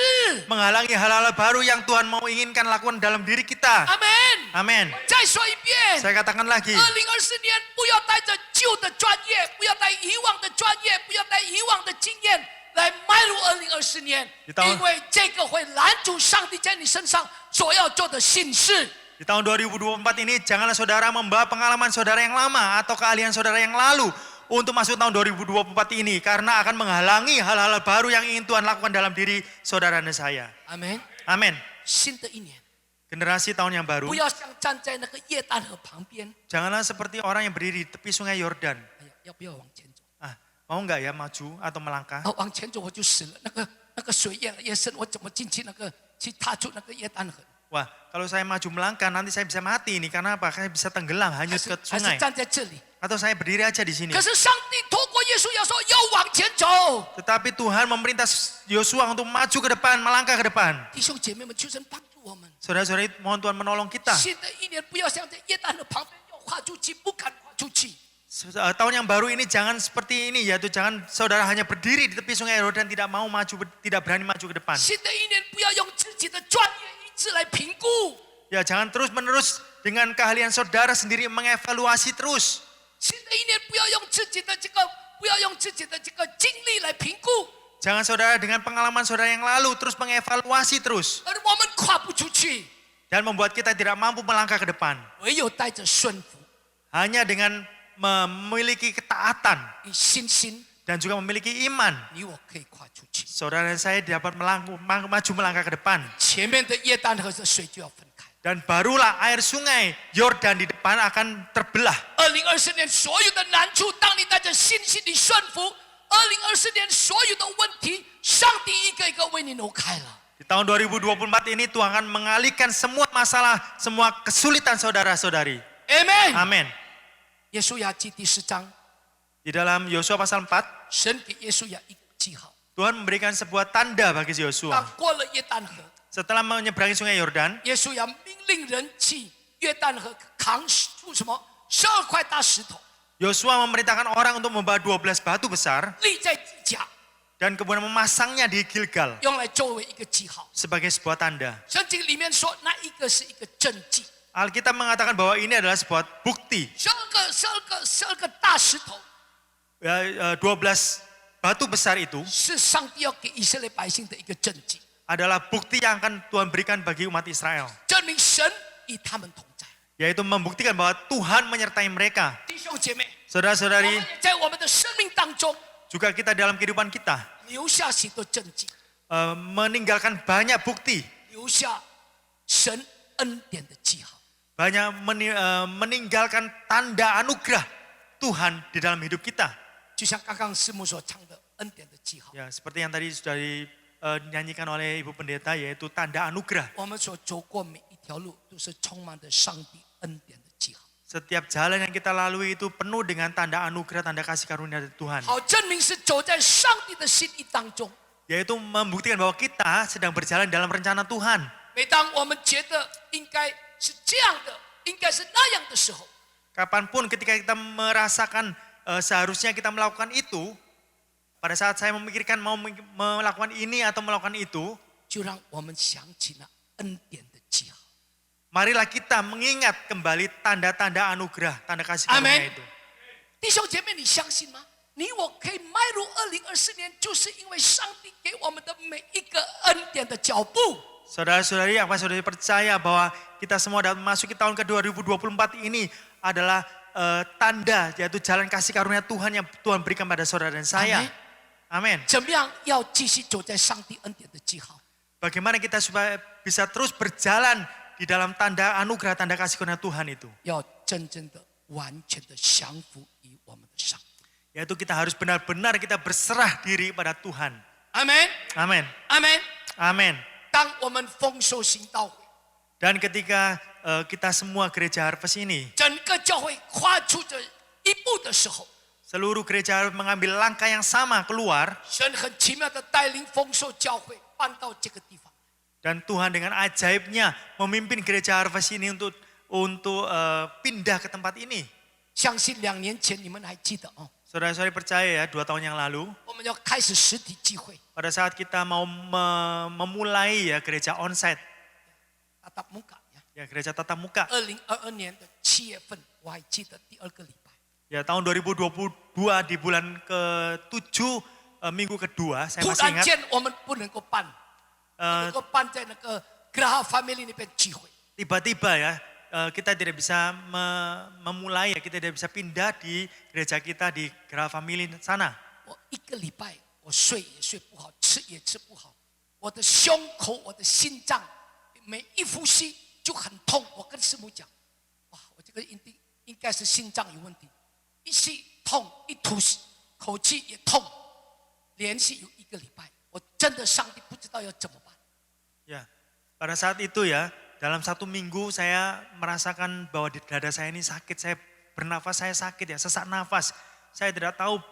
menghalangi hal-hal baru yang Tuhan mau inginkan lakukan dalam diri kita. 阿门。 Amin. 再说一遍， Saya katakan lagi, 2024年不要带着旧的专业，不要带以往的专业，不要带以往的经验来迈入2024年，因为这个会拦住上帝在你身上所要做的新事。 di tahun 2024 ini janganlah saudara membawa pengalaman saudara yang lama atau keahlian saudara yang lalu untuk masuk tahun 2024 ini. Karena akan menghalangi hal-hal baru yang ingin Tuhan lakukan dalam diri saudara dan saya. 阿门。 Amin. 新的一年， Generasi tahun yang baru, 不要像站在那个约旦河旁边， janganlah seperti orang yang berdiri di tepi sungai Yordan. 哎呀，要不要往前走？ Mau nggak ya maju atau melangkah? 往前走我就死了。那个水越来越深，我怎么进去去踏出那个约旦河？ Wah, kalau saya maju melangkah nanti saya bisa mati ini. Karena apa? Saya bisa tenggelam 还 hanyut 是 ke 还是 sungai. 站在这里？ Atau saya berdiri aja di sini. 可是上帝透过耶稣要说要往前走。 Tetapi Tuhan memerintah Yosua untuk maju ke depan, melangkah ke depan. 弟兄姐妹们，求神帮助我们。 Saudara-saudari, mohon Tuhan menolong kita. 新的一年不要像在约旦河旁边要跨出去，不敢跨出去。 Tahun yang baru ini jangan seperti ini, yaitu jangan saudara hanya berdiri di tepi sungai Yordan tidak mau maju, tidak berani maju ke depan. 新的一年不要用自己的专业意志来评估， Ya jangan terus-menerus dengan keahlian saudara sendiri mengevaluasi terus. 新的一年不要用自己的这个经历来评估， Jangan saudara dengan pengalaman saudara yang lalu terus mengevaluasi terus. 而我们跨不出去。 Dan membuat kita tidak mampu melangkah ke depan. 唯有带着顺服， Hanya dengan memiliki ketaatan 以信心， dan juga memiliki iman. 你我可以跨出去。 Saudara dan saya dapat maju melangkah ke depan. 前面的约旦河的水就要分开， Dan barulah air sungai Yordan di depan akan terbelah. 2024年所有的难处，当你带着信心地顺服，2024年所有的问题，上帝一个一个为你挪开了。 Di tahun 2024 ini Tuhan akan mengalihkan semua masalah, semua kesulitan saudara-saudari. Amen。 Amin. 耶稣亚记第10章， Di dalam Yosua pasal 4, 神给耶稣亚一个记号。 Tuhan memberikan sebuah tanda bagi 当 Yosua. 过了约旦河， Setelah menyeberangi sungai Yordan, 耶稣亚命令人去约旦河扛出什么12块大石头， Yosua memerintahkan orang untuk membawa 12 batu besar 立在基甲， dan kemudian memasangnya di Gilgal 用来作为一个记号。 sebagai sebuah tanda. 圣经里面说，那一个是一个证据， Alkitab mengatakan bahwa ini adalah sebuah bukti. 12个大石头 12 batu besar itu 是上帝要给以色列百姓的一个证据， adalah bukti yang akan Tuhan berikan bagi umat Israel. 证明神与他们同在。 Yaitu membuktikan bahwa Tuhan menyertai mereka. 弟兄姐妹，我 Saudara-saudari, 们也在我们的生命当中 juga kita dalam kehidupan kita 留下许多证据， meninggalkan banyak bukti, 留下神恩典的记号。 banyak meninggalkan tanda anugerah Tuhan di dalam hidup kita. 就像刚刚师母所唱的恩典的记号， Ya, seperti yang tadi sudah dinyanyikan oleh Ibu Pendeta, yaitu tanda anugerah. 我们所走过每一条路都是充满着上帝恩典的记号， Setiap jalan yang kita lalui itu penuh dengan tanda anugerah, tanda kasih karunia dari Tuhan. 好证明是走在上帝的心意当中。 Yaitu membuktikan bahwa kita sedang berjalan dalam rencana Tuhan. 每当我们觉得应该是这样的，应该是那样的时候， Kapanpun ketika kita merasakan seharusnya kita melakukan itu, pada saat saya memikirkan mau melakukan ini atau melakukan itu, 就让我们想起了恩典的记号。 marilah kita mengingat kembali tanda-tanda anugerah, tanda kasih karunia Amen. itu. 弟兄姐妹，你相信吗？你我可以迈入2024年，就是因为上帝给我们的每一个恩典的脚步。 Saudara-saudari, apa saudari percaya bahwa kita semua dapat memasuki tahun ke 2024 ini adalah tanda, yaitu jalan kasih karunia Tuhan yang Tuhan berikan pada saudara dan saya. Amin. 怎么样要继续走在上帝恩典的记号？ Bagaimana kita supaya bisa terus berjalan di dalam tanda anugerah, tanda kasih karunia Tuhan itu. 要真正的、完全的降服于我们的上帝。 Yaitu kita harus benar-benar kita berserah diri pada Tuhan. 阿门， Amin. 阿门。 Amin. 当我们丰收行道会， Dan ketika kita semua gereja Harvest ini, 整个教会跨出这一步的时候， seluruh gereja Harvest mengambil langkah yang sama keluar, 神很奇妙的带领丰收教会搬到这个地方。 dan Tuhan dengan ajaibnya memimpin gereja Harvest ini untuk pindah ke tempat ini. 相信2年前你们还记得哦， Saudara-saudari percaya ya, 2 tahun yang lalu, 我们要开始实体聚会， pada saat kita mau memulai ya gereja onsite, tatap muka ya。 ya gereja tatap muka. 2022年的7月份，我还记得第2个礼拜， Ya tahun 2022 di bulan ke-7 minggu kedua, saya 突 masih 然 ingat 间我们不能够办，能够办在那个 Graha Family 那边聚会。 tiba-tiba ya kita tidak bisa memulai ya, kita tidak bisa pindah di gereja kita di Graha Family sana. 我1个礼拜，我睡也睡不好，吃也吃不好，我的胸口、我的心脏，每一呼吸就很痛。我跟师母讲，哇，我这个应该是心脏有问题，一吸痛，一吐口气也痛，连续有1个礼拜，我真的上帝不知道要怎么办。 Ya, pada saat itu ya, dalam 1 minggu saya merasakan bahwa di dada saya ini sakit, saya bernafas saya sakit ya, sesak nafas. Saya tidak tahu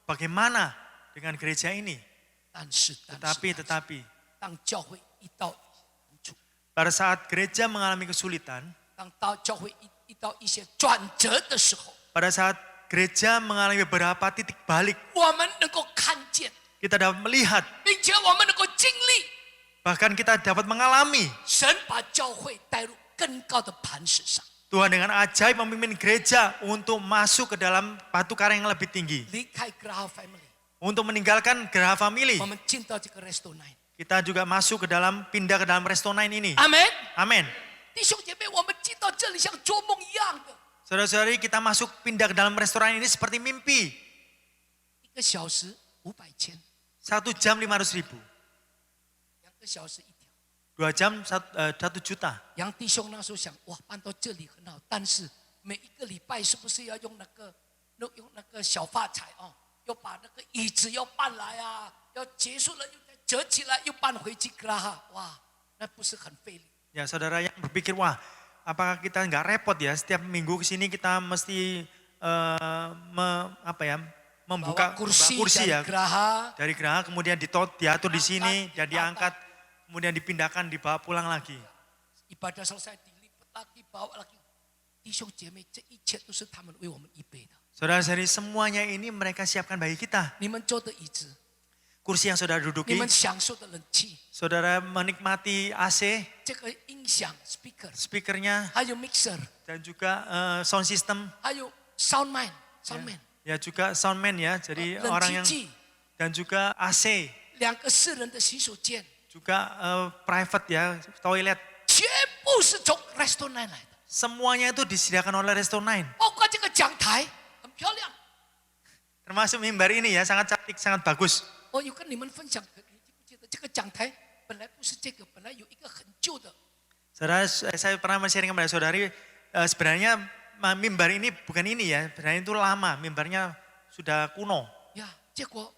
bagaimana dengan gereja ini. 但是 Tetapi 当教会一到难处， pada saat gereja mengalami kesulitan, 当教会一到一些转折的时候， pada saat gereja mengalami beberapa titik balik, 我们能够看见， kita dapat melihat, 并且我们能够经历。 bahkan kita dapat mengalami 神把教会带入更高的磐石上， Tuhan dengan ajaib memimpin gereja untuk masuk ke dalam batu karang yang lebih tinggi. 离开 Graha Family， Untuk meninggalkan Graha Family, 我们进到这个 Resto 9。 kita juga masuk ke dalam, pindah ke dalam Resto 9 ini. 阿门。 Amin. 弟兄姐妹，我们进到这里像做梦一样的， Saudara-saudari, kita masuk pindah ke dalam restoran ini seperti mimpi. 1个小时500千， 1 jam 500.000, 2个小时1条， 2 jam 1 juta. 杨弟兄那时候想，哇，搬到这里很好，但是每一个礼拜是不是要用那个小发财哦？要把那个椅子要搬来啊，要结束了又再折起来又搬回去Geraha，哇，那不是很费力？ Ya saudara yang berpikir, wah apakah kita nggak repot ya setiap minggu ke sini kita mesti membuka Bawa kursi dari ya Geraha, dari Geraha, kemudian diatur di sini dan diangkat, kemudian dipindahkan, dibawa pulang lagi. ibadah selesai dilipat lagi, bawa lagi. 弟兄姐妹，这一切都是他们为我们预备的。 Saudara-saudari, semuanya ini mereka siapkan bagi kita. 你们坐的椅子， Kursi yang saudara 你 duduki, 们享受的冷气， saudara menikmati AC, 这个音响 speaker， speakernya, 还有 mixer， dan juga sound system, 还有 soundman， ya juga soundman ya, jadi 冷 orang 气 yang 机， dan juga AC, 2个私人的洗手间， juga private ya, toilet. 全部是从 restaurant 来的， Semuanya itu disediakan oleh Resto 9. 包括这个讲台很漂亮。 Termasuk mimbar ini ya, sangat cantik, sangat bagus. 我有跟你们分享，你记不记得这个讲台本来不是这个，本来有一个很旧的， Saudara, saya pernah men-sharing kepada saudari, sebenarnya mimbar ini bukan ini ya, sebenarnya itu lama, mimbarnya sudah kuno. 呀，结果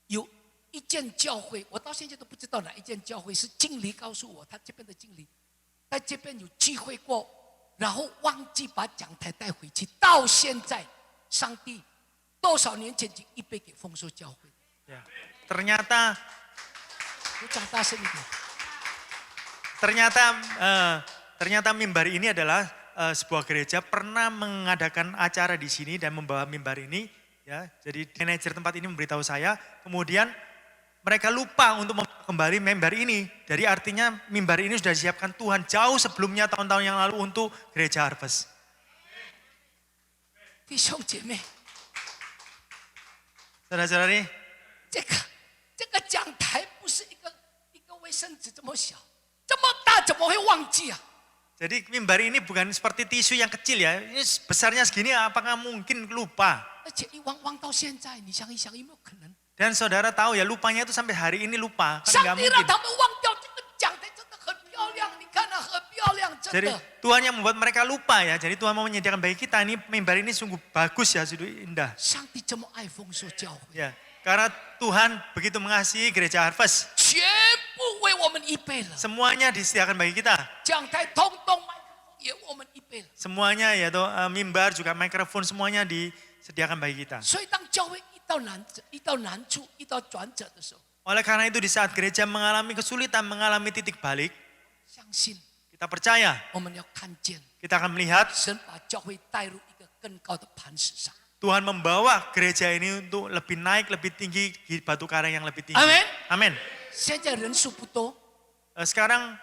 有一间教会，我到现在都不知道哪一间教会，是经理告诉我，他这边的经理在这边有聚会过，然后忘记把讲台带回去，到现在，上帝多少年前就预备给丰收教会。 Ya. Ternyata 我讲大声一点， ternyata mimbar ini adalah sebuah gereja pernah mengadakan acara di sini dan membawa mimbar ini ya. Jadi manajer tempat ini memberitahu saya, kemudian mereka lupa untuk membawa kembali mimbar ini. Jadi artinya mimbar ini sudah disiapkan Tuhan jauh sebelumnya tahun-tahun yang lalu untuk gereja Harvest. 弟兄姐妹， Saudara-saudari, 这个讲台不是一个卫生纸这么小，这么大怎么会忘记啊？ jadi mimbar ini bukan seperti tisu yang kecil ya. Ini besarnya segini, apakah mungkin lupa? 而且一忘到现在，你想一想有没有可能？ Dan saudara tahu ya, lupanya itu sampai hari ini lupa. Kan 上 nggak 帝让 mungkin. 他们忘掉这个讲台，真的很漂亮，你看啊，很漂亮，真 Jadi 的。 Tuhan yang membuat mereka lupa ya. Jadi Tuhan mau menyediakan bagi kita, ini mimbar ini sungguh bagus ya, sungguh indah. 上帝这么爱丰收教会， Ya, karena Tuhan begitu mengasihi gereja Harvest. 全部为我们预备了。 Semuanya disediakan bagi kita. 讲台通通麦克风也为我们预备了。 Semuanya yaitu mimbar juga mikrofon semuanya disediakan bagi kita. 所以当教会遇到难处、遇到转折的时候， Oleh karena itu di saat gereja mengalami kesulitan, mengalami titik balik, 相信 kita percaya, 我们要看见 kita akan melihat 神把教会带入一个更高的磐石上。 Tuhan membawa gereja ini untuk lebih naik, lebih tinggi di batu karang yang lebih tinggi. Amin. Amin. 现在人数不多， Sekarang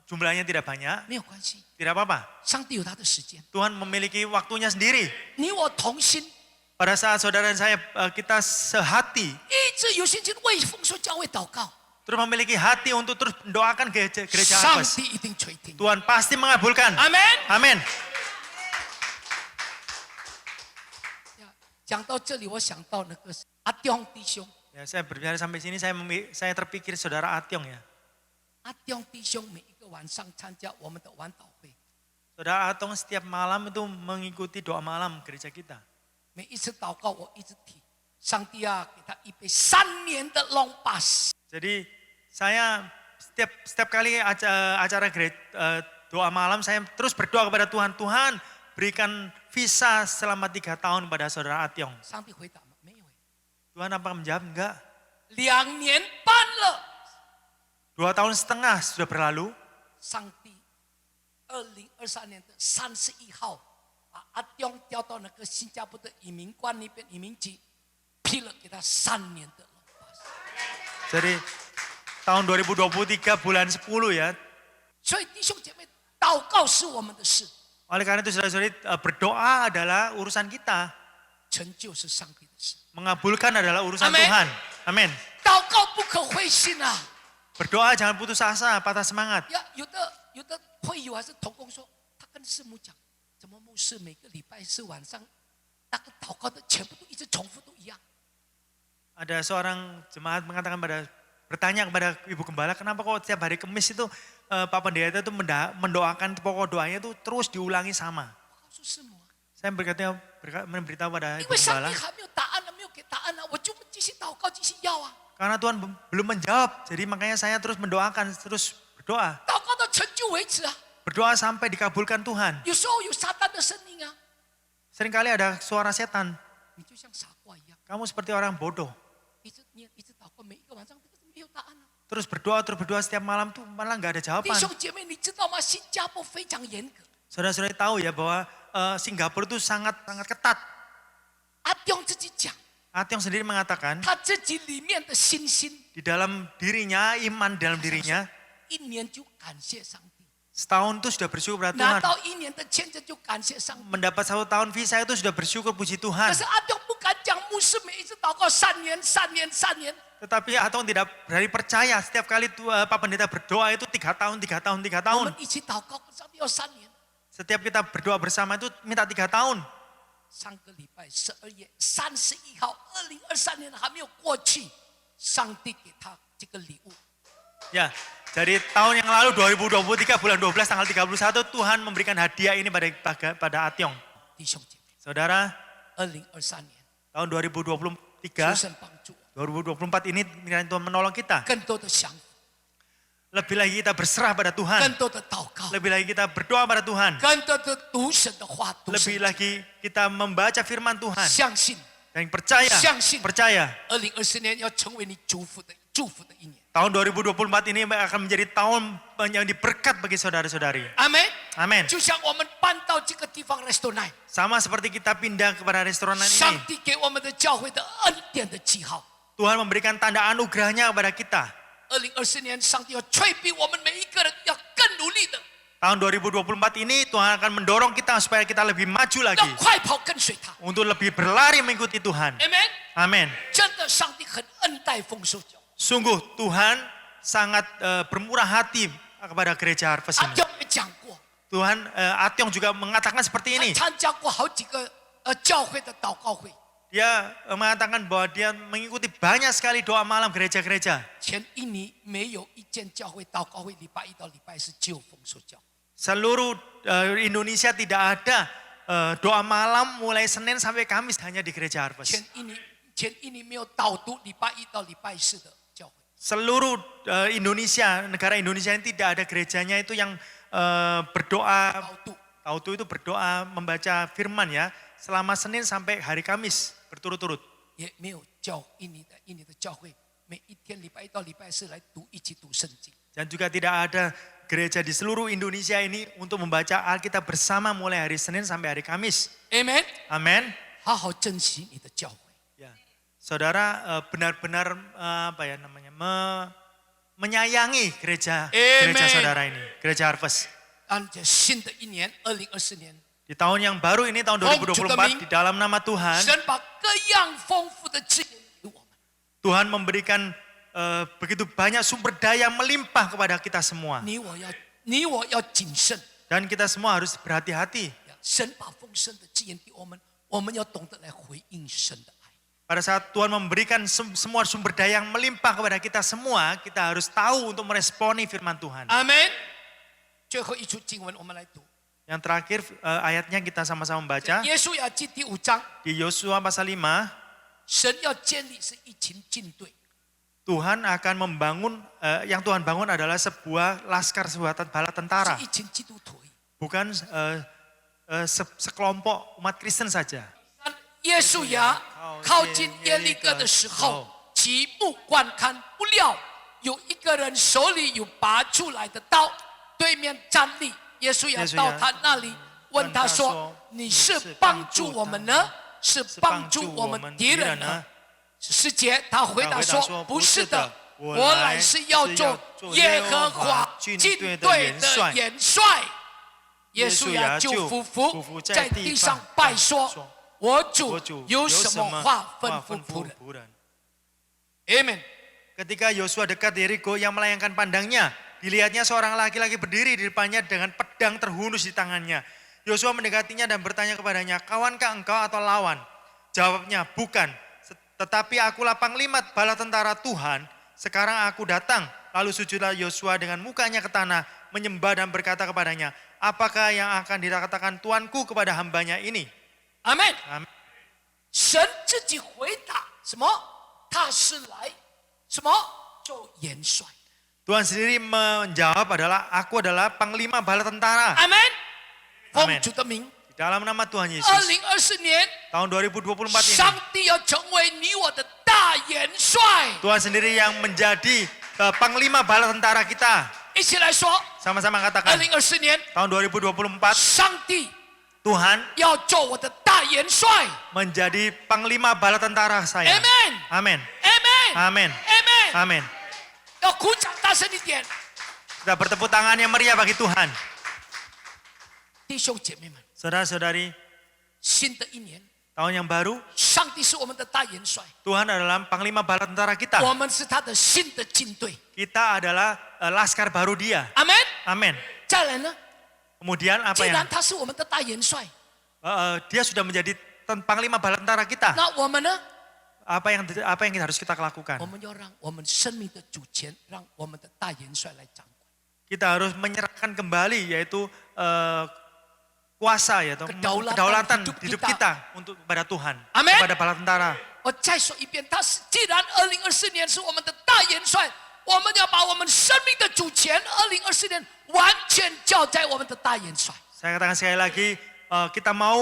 jumlahnya tidak banyak, 没有关系， tidak apa-apa. 上帝有他的时间。 Tuhan memiliki waktunya sendiri. 你我同心， Pada saat saudara dan saya kita sehati, 一直有信心为丰收教会祷告， terus memiliki hati untuk terus mendoakan gereja 上 Harvest. 帝一定垂听。 Tuhan pasti mengabulkan. 阿门。 Amin. 讲到这里，我想到那个阿忠弟兄， Ya, saya berbicara sampai sini saya terpikir saudara Atyong ya. 阿忠弟兄每一个晚上参加我们的晚祷会， Saudara Atong setiap malam itu mengikuti doa malam gereja kita. 每一次祷告我一直提，上帝啊，给他预备3年的 long pass。 Jadi saya setiap kali acara doa malam saya terus berdoa kepada Tuhan, Tuhan berikan visa selama 3 tahun pada saudara Atyong. 上帝回答吗？没有。 Tuhan apakah menjawab? Enggak. 2年半了， 2 tahun setengah sudah berlalu. 上帝2023年的31号把阿忠调到那个新加坡的移民官那边移民局，批了给他3年的 long pass。 Jadi tahun 2023 bulan 10 ya. 所以弟兄姐妹，祷告是我们的事， Oleh karena itu saudara-saudari, berdoa adalah urusan kita. 成就是上帝的事。 Mengabulkan adalah urusan Amin. Tuhan. Amin. 祷告不可灰心啊！ Berdoa jangan putus asa, patah semangat. 有的会友还是同工说，他跟师母讲，怎么牧师每个礼拜四晚上那个祷告的全部都一直重复都一样。 Ada seorang jemaat mengatakan pada bertanya kepada Ibu Gembala, kenapa kok setiap hari Kamis itu Pak Pendeta itu mendoakan pokok doanya itu terus diulangi sama. 告诉师母啊， Saya memberitahu pada 因 Ibu 为上 Gembala, 帝还没有答案呢，没有给答案呢，我就继续祷告，继续要啊。 karena Tuhan belum menjawab, jadi makanya saya terus mendoakan, terus berdoa. 祷告到成就为止啊。 Berdoa sampai dikabulkan Tuhan. 有时候有撒旦的声音啊， Seringkali ada suara setan, 你就像傻瓜一样， kamu seperti orang bodoh. 一直祷告，每一个晚上这个没有答案啊。 Terus berdoa setiap malam tuh malah nggak ada 弟 jawaban. 兄姐妹，你知道吗？新加坡非常严格。 Saudara-saudara tahu ya bahwa Singapura itu sangat ketat. 阿丢自己讲， Atyong sendiri mengatakan 他自己里面的信心， di dalam dirinya, iman dalam dirinya, 一年就感谢上帝， setahun itu sudah bersyukur pada 拿 Tuhan. 到1年的签证就感谢上帝。 Mendapat 1 tahun visa itu sudah bersyukur puji 可 Tuhan. 是阿丢不敢讲，牧师每一次祷告3年、3年、3年， Tetapi Atyong tidak berani percaya setiap kali Pak Pendeta berdoa itu 3 tahun, 3 tahun, 3我 tahun. 们一起祷告，上帝要3年。 Setiap kita berdoa bersama itu minta 3 tahun. 上个礼拜12月31号，2023年还没有过去，上帝给他这个礼物。 Ya, dari tahun yang lalu 2023 bulan 12 tanggal 31 Tuhan memberikan hadiah ini pada Atyong. 弟兄姐妹， Saudara, 2023年， tahun 2023, 求神帮助我， 2024 ini kiranya Tuhan menolong kita. 更多的降服， Lebih lagi kita berserah pada 更 Tuhan. 多的祷告， Lebih lagi kita berdoa pada Tuhan. 更多的读神的话，读神 Lebih lagi kita membaca firman Tuhan. 相信 Dan percaya, 相信 percaya. 2024年要成为你祝福的一年。 Tahun 2024 ini akan menjadi tahun yang diberkat bagi saudara-saudari. 阿门。 Amin. 就像我们搬到这个地方 Restaurant， Sama seperti kita pindah kepada restoran 上 ini. 帝给我们的教会的恩典的记号。 Tuhan memberikan tanda anugerahnya kepada kita. 2024年，上帝要催逼我们每一个人要更努力的， Tahun 2024 ini Tuhan akan mendorong kita supaya kita lebih maju 要 lagi. 快跑跟随他。 Untuk lebih berlari mengikuti Tuhan. 阿门。 Amin. 真的，上帝很恩待丰收教会。 Sungguh Tuhan sangat bermurah hati kepada gereja Harvest 阿 ini. 刁也讲过， Tuhan Atyong juga mengatakan seperti 他 ini. 参加过好几个教会的祷告会。 Dia mengatakan bahwa dia mengikuti banyak sekali doa malam gereja-gereja. 前一年没有一间教会祷告会，礼拜一到礼拜四只有丰收教会。 Seluruh Indonesia tidak ada doa malam mulai Senin sampai Kamis hanya di gereja Harvest. 前一年没有导读礼拜一到礼拜四的教会。 Seluruh Indonesia, negara Indonesia ini tidak ada gerejanya itu yang berdoa. 导读 Tautu itu berdoa membaca firman ya selama Senin sampai hari Kamis berturut-turut. 也没有一年的教会，每一天礼拜一到礼拜四来一起读圣经。 Dan juga tidak ada gereja di seluruh Indonesia ini untuk membaca Alkitab bersama mulai hari Senin sampai hari Kamis. Amen。 Amin. 好好珍惜你的教会。 Ya. Saudara benar-benar menyayangi gereja saudara ini, gereja Harvest. 按着新的一年，2024年， Di tahun yang baru ini tahun 2024 di dalam nama Tuhan, 神把各样丰富的资源给我们。 Tuhan memberikan begitu banyak sumber daya melimpah kepada kita semua. 你我要谨慎。 Dan kita semua harus berhati-hati. 神把丰盛的资源给我们，我们要懂得来回应神的爱。 Pada saat Tuhan memberikan semua sumber daya yang melimpah kepada kita semua, kita harus tahu untuk meresponi firman Tuhan. 阿门。最后一处经文，我们来读。 Yang terakhir ayatnya kita sama-sama membaca 耶稣要记第5章， di Yosua pasal 5. 神要建立是一群军队， Tuhan akan membangun, yang Tuhan bangun adalah sebuah laskar, sebuah bala 是 tentara. 一群基督徒。 Bukan sekelompok umat Kristen saja. 耶稣呀靠近耶利哥的时候，极目观看，不料有一个人手里有拔出来的刀，对面站立。耶稣呀到他那里，问他说：“你是帮助我们呢，是帮助我们敌人呢？”10节，他回答说：“不是的，我来是要做耶和华军队的元帅。”耶稣呀就俯伏在地上拜说：“我主有什么话吩咐仆人 ？Amen。 Ketika Yosua dekat Yeriko yang melayangkan pandangnya, dilihatnya seorang laki-laki berdiri di depannya dengan pedang terhunus di tangannya. Yosua mendekatinya dan bertanya kepadanya, "Kawankah engkau atau lawan?" Jawabnya, "Bukan, tetapi akulah panglima bala tentara Tuhan Sekarang aku datang. Lalu sujudlah Yosua dengan mukanya ke tanah, menyembah dan berkata kepadanya, apakah yang akan dikatakan Tuanku kepada hambanya ini? 阿门。 Amin. 神自己回答什么？他是来什么做元帅？ Tuhan sendiri menjawab aku adalah panglima bala tentara. 阿门。奉 Amin. 主的名， Di dalam nama Tuhan Yesus, 2024年， tahun 2024 ini, 上帝要成为你我的大元帅。 Tuhan sendiri yang menjadi panglima bala tentara kita. 一起来说， Sama-sama katakan, 2024年， tahun 2024, 上帝 Tuhan 要做我的大元帅。 menjadi panglima bala tentara saya. Amen. Amin. Amen. Amin. Amen. Amin. 要鼓掌大声一点， Kita bertepuk tangan yang meriah bagi Tuhan. 弟兄姐妹们， Saudara-saudari, 新的一年， tahun yang baru, 上帝是我们的大元帅， Tuhan adalah panglima bala tentara kita. 我们是他的新的军队。 Kita adalah laskar baru dia. 阿门。 Amin. 再来呢， Kemudian 既 apa 然 yang 他是我们的大元帅， dia sudah menjadi panglima bala tentara kita. 那我们呢？ Apa yang harus kita lakukan? 我们要让我们生命的主权，让我们的大元帅来掌管。 Kita harus menyerahkan kembali yaitu kuasa yaitu Kedaulatan kedaulatan hidup hidup kita. kita untuk kepada Tuhan, Amin. kepada bala tentara. 我再说一遍，既然2024年是我们的大元帅，我们要把我们生命的主权，2024年完全交在我们的大元帅。 Saya katakan sekali lagi, kita mau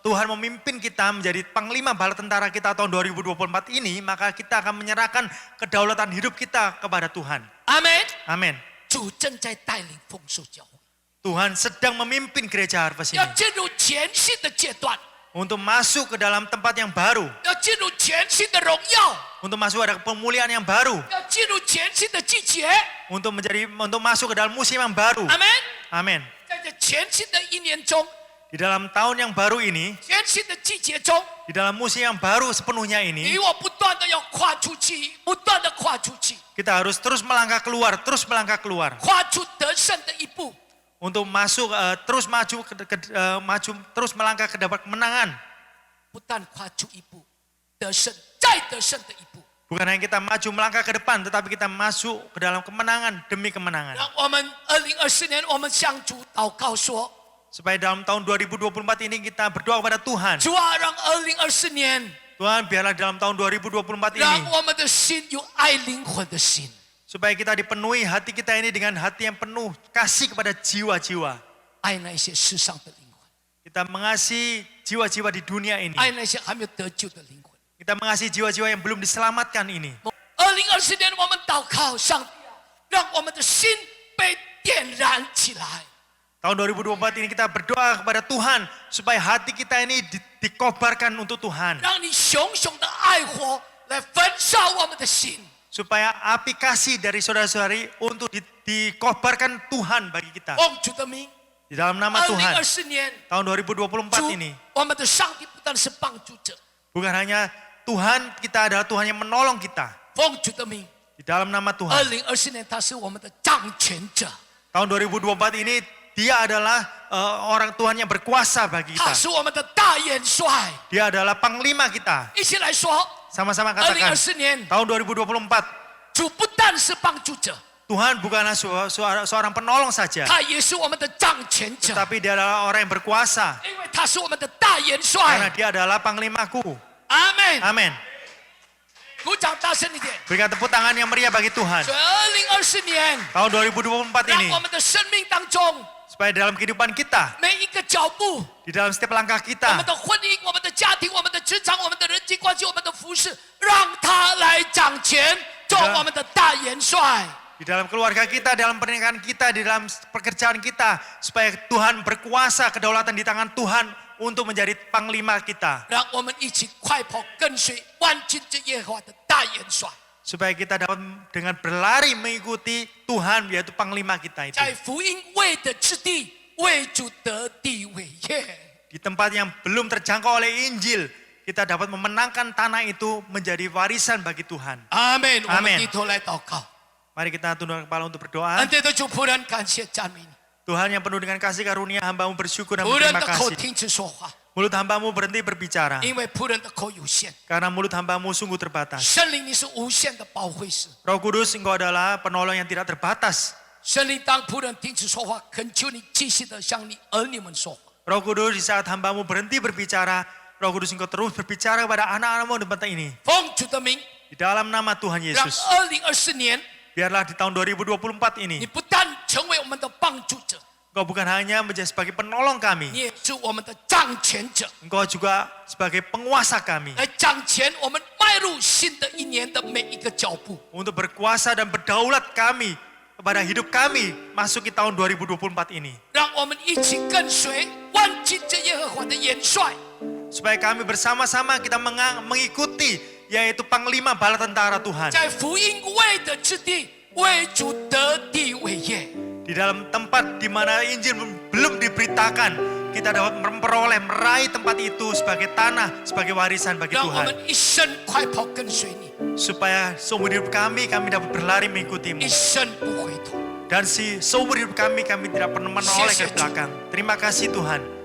Tuhan memimpin kita menjadi panglima bala tentara kita tahun 2024 ini, maka kita akan menyerahkan kedaulatan hidup kita kepada Tuhan. 阿门。 Amin. 主正在带领丰收教会， Tuhan sedang memimpin gereja Harvest 要 ini 进入全新的阶段， untuk masuk ke dalam tempat yang baru, 要进入全新的荣耀， untuk masuk ada pemulihan yang baru, 要进入全新的季节。 untuk masuk ke dalam musim yang baru. 阿门。 Amin. 在这全新的一年中， Di dalam tahun yang baru ini, 全新的季节中， di dalam musim yang baru sepenuhnya 你 ini, 我不断的要跨出去，不断的跨出去， kita harus terus melangkah keluar, 跨出得胜的一步。 untuk masuk terus terus melangkah ke dapat kemenangan. 不但跨出一步，得胜再得胜的一步， Bukan hanya kita maju melangkah ke depan, tetapi kita masuk ke dalam kemenangan demi kemenangan. 让我们2024年，我们向主祷告说： Supaya dalam tahun 2024 ini kita berdoa kepada Tuhan. 主啊，让2024年， Tuhan biarlah dalam tahun 2024 让 ini, 我们的心有爱灵魂的心， supaya kita dipenuhi hati kita ini dengan hati yang penuh kasih kepada jiwa-jiwa. 爱那些世上的灵魂， Kita mengasihi jiwa-jiwa di dunia ini. 爱那些还没有得救的灵魂。 Kita mengasihi jiwa-jiwa yang belum diselamatkan ini. 2024年，我们祷告上帝啊，让我们的心被点燃起来。 Tahun 2024 ini kita berdoa kepada Tuhan supaya hati kita ini dikobarkan untuk Tuhan. 让你熊熊的爱火来焚烧我们的心。 Supaya api kasih dari saudara-saudari untuk dikobarkan Tuhan bagi kita. 奉主的名， Di dalam nama Tuhan, 2024年， tahun 2024 主 ini, 我们的上帝不但是帮助者， bukan hanya Tuhan, kita adalah Tuhan yang menolong kita. 奉主的名， Di dalam nama Tuhan, 2024年他是我们的掌权者， tahun 2024 ini dia adalah orang Tuhan yang berkuasa bagi 他 kita. 是我们的大元帅。 Dia adalah panglima kita. 一起来说， Sama-sama katakan, 2024年， tahun 2024, 主不但是帮助者， Tuhan bukanlah seorang penolong saja, 他也是我们的掌权者， tetapi dia adalah orang yang berkuasa. 因为他是我们的大元 Karena 帅。 dia adalah panglimaku. 阿门！ Amin. 鼓掌大声一点。 Berikan tepuk tangan yang meriah bagi Tuhan. 所以2024年， Tahun 2024 ini, 让我们的生命当中 supaya dalam kehidupan kita, 每一个脚步， di dalam setiap langkah 我 kita, 们的婚姻、我们的家庭、我们的职场、我们的人际关系、我们的服饰，让他来掌权，做我们的大元帅。 di dalam keluarga kita, dalam pernikahan kita, di dalam pekerjaan kita, supaya Tuhan berkuasa, kedaulatan di tangan Tuhan untuk menjadi panglima kita. 让我们一起快跑，跟随万军之耶和华的大元帅， Supaya kita dapat dengan berlari mengikuti Tuhan, yaitu panglima kita itu. 在福音未得之地，为主得地为业。 Di tempat yang belum terjangkau oleh Injil, kita dapat memenangkan tanah itu menjadi warisan bagi Tuhan. 阿门！我们 Amen 低头来祷告。 Mari kita tundukkan kepala untuk berdoa. 恩典的主，仆人感谢赞美你， Tuhan yang penuh dengan kasih karunia, hamba-Mu bersyukur dan 仆人 berterima 的口 kasih. 停止说话， Mulut hambamu berhenti berbicara, 因为仆人的口有限。 karena mulut hambamu sungguh terbatas. 圣灵，你是无限的保惠师。 Roh Kudus, Engkau adalah penolong yang tidak terbatas. 圣灵，当仆人停止说话，恳求你继续的向你儿女们说话。 Roh Kudus, di saat hambamu berhenti berbicara, Roh Kudus, Engkau terus berbicara kepada anak-anakmu di tempat ini. 奉主的名， Di dalam nama Tuhan 让 Yesus, 2024年， biarlah di tahun 2024 你 ini, 不但成为我们的帮助者， Engkau bukan hanya menjadi sebagai penolong 你 kami, 也是我们的掌权者， Engkau juga sebagai penguasa kami, 来掌权我们迈入新的一年的每一个脚步。 untuk berkuasa dan berdaulat kami kepada hidup kami masuki tahun 2024 ini. 让我们一起跟随万军之耶和华的元帅， Supaya kami bersama-sama kita mengikuti, yaitu Panglima Bala Tentara Tuhan. 在福音未得之地，为主得地为业。 Di dalam tempat di mana Injil belum diberitakan, kita dapat meraih tempat itu sebagai tanah, sebagai warisan bagi 让我 Tuhan. 们一生快跑跟随你， Supaya seumur hidup kami dapat berlari mengikutimu. 一生不回头。 Dan seumur hidup kami tidak pernah menoleh ke Sia-sia, belakang. Terima kasih Tuhan.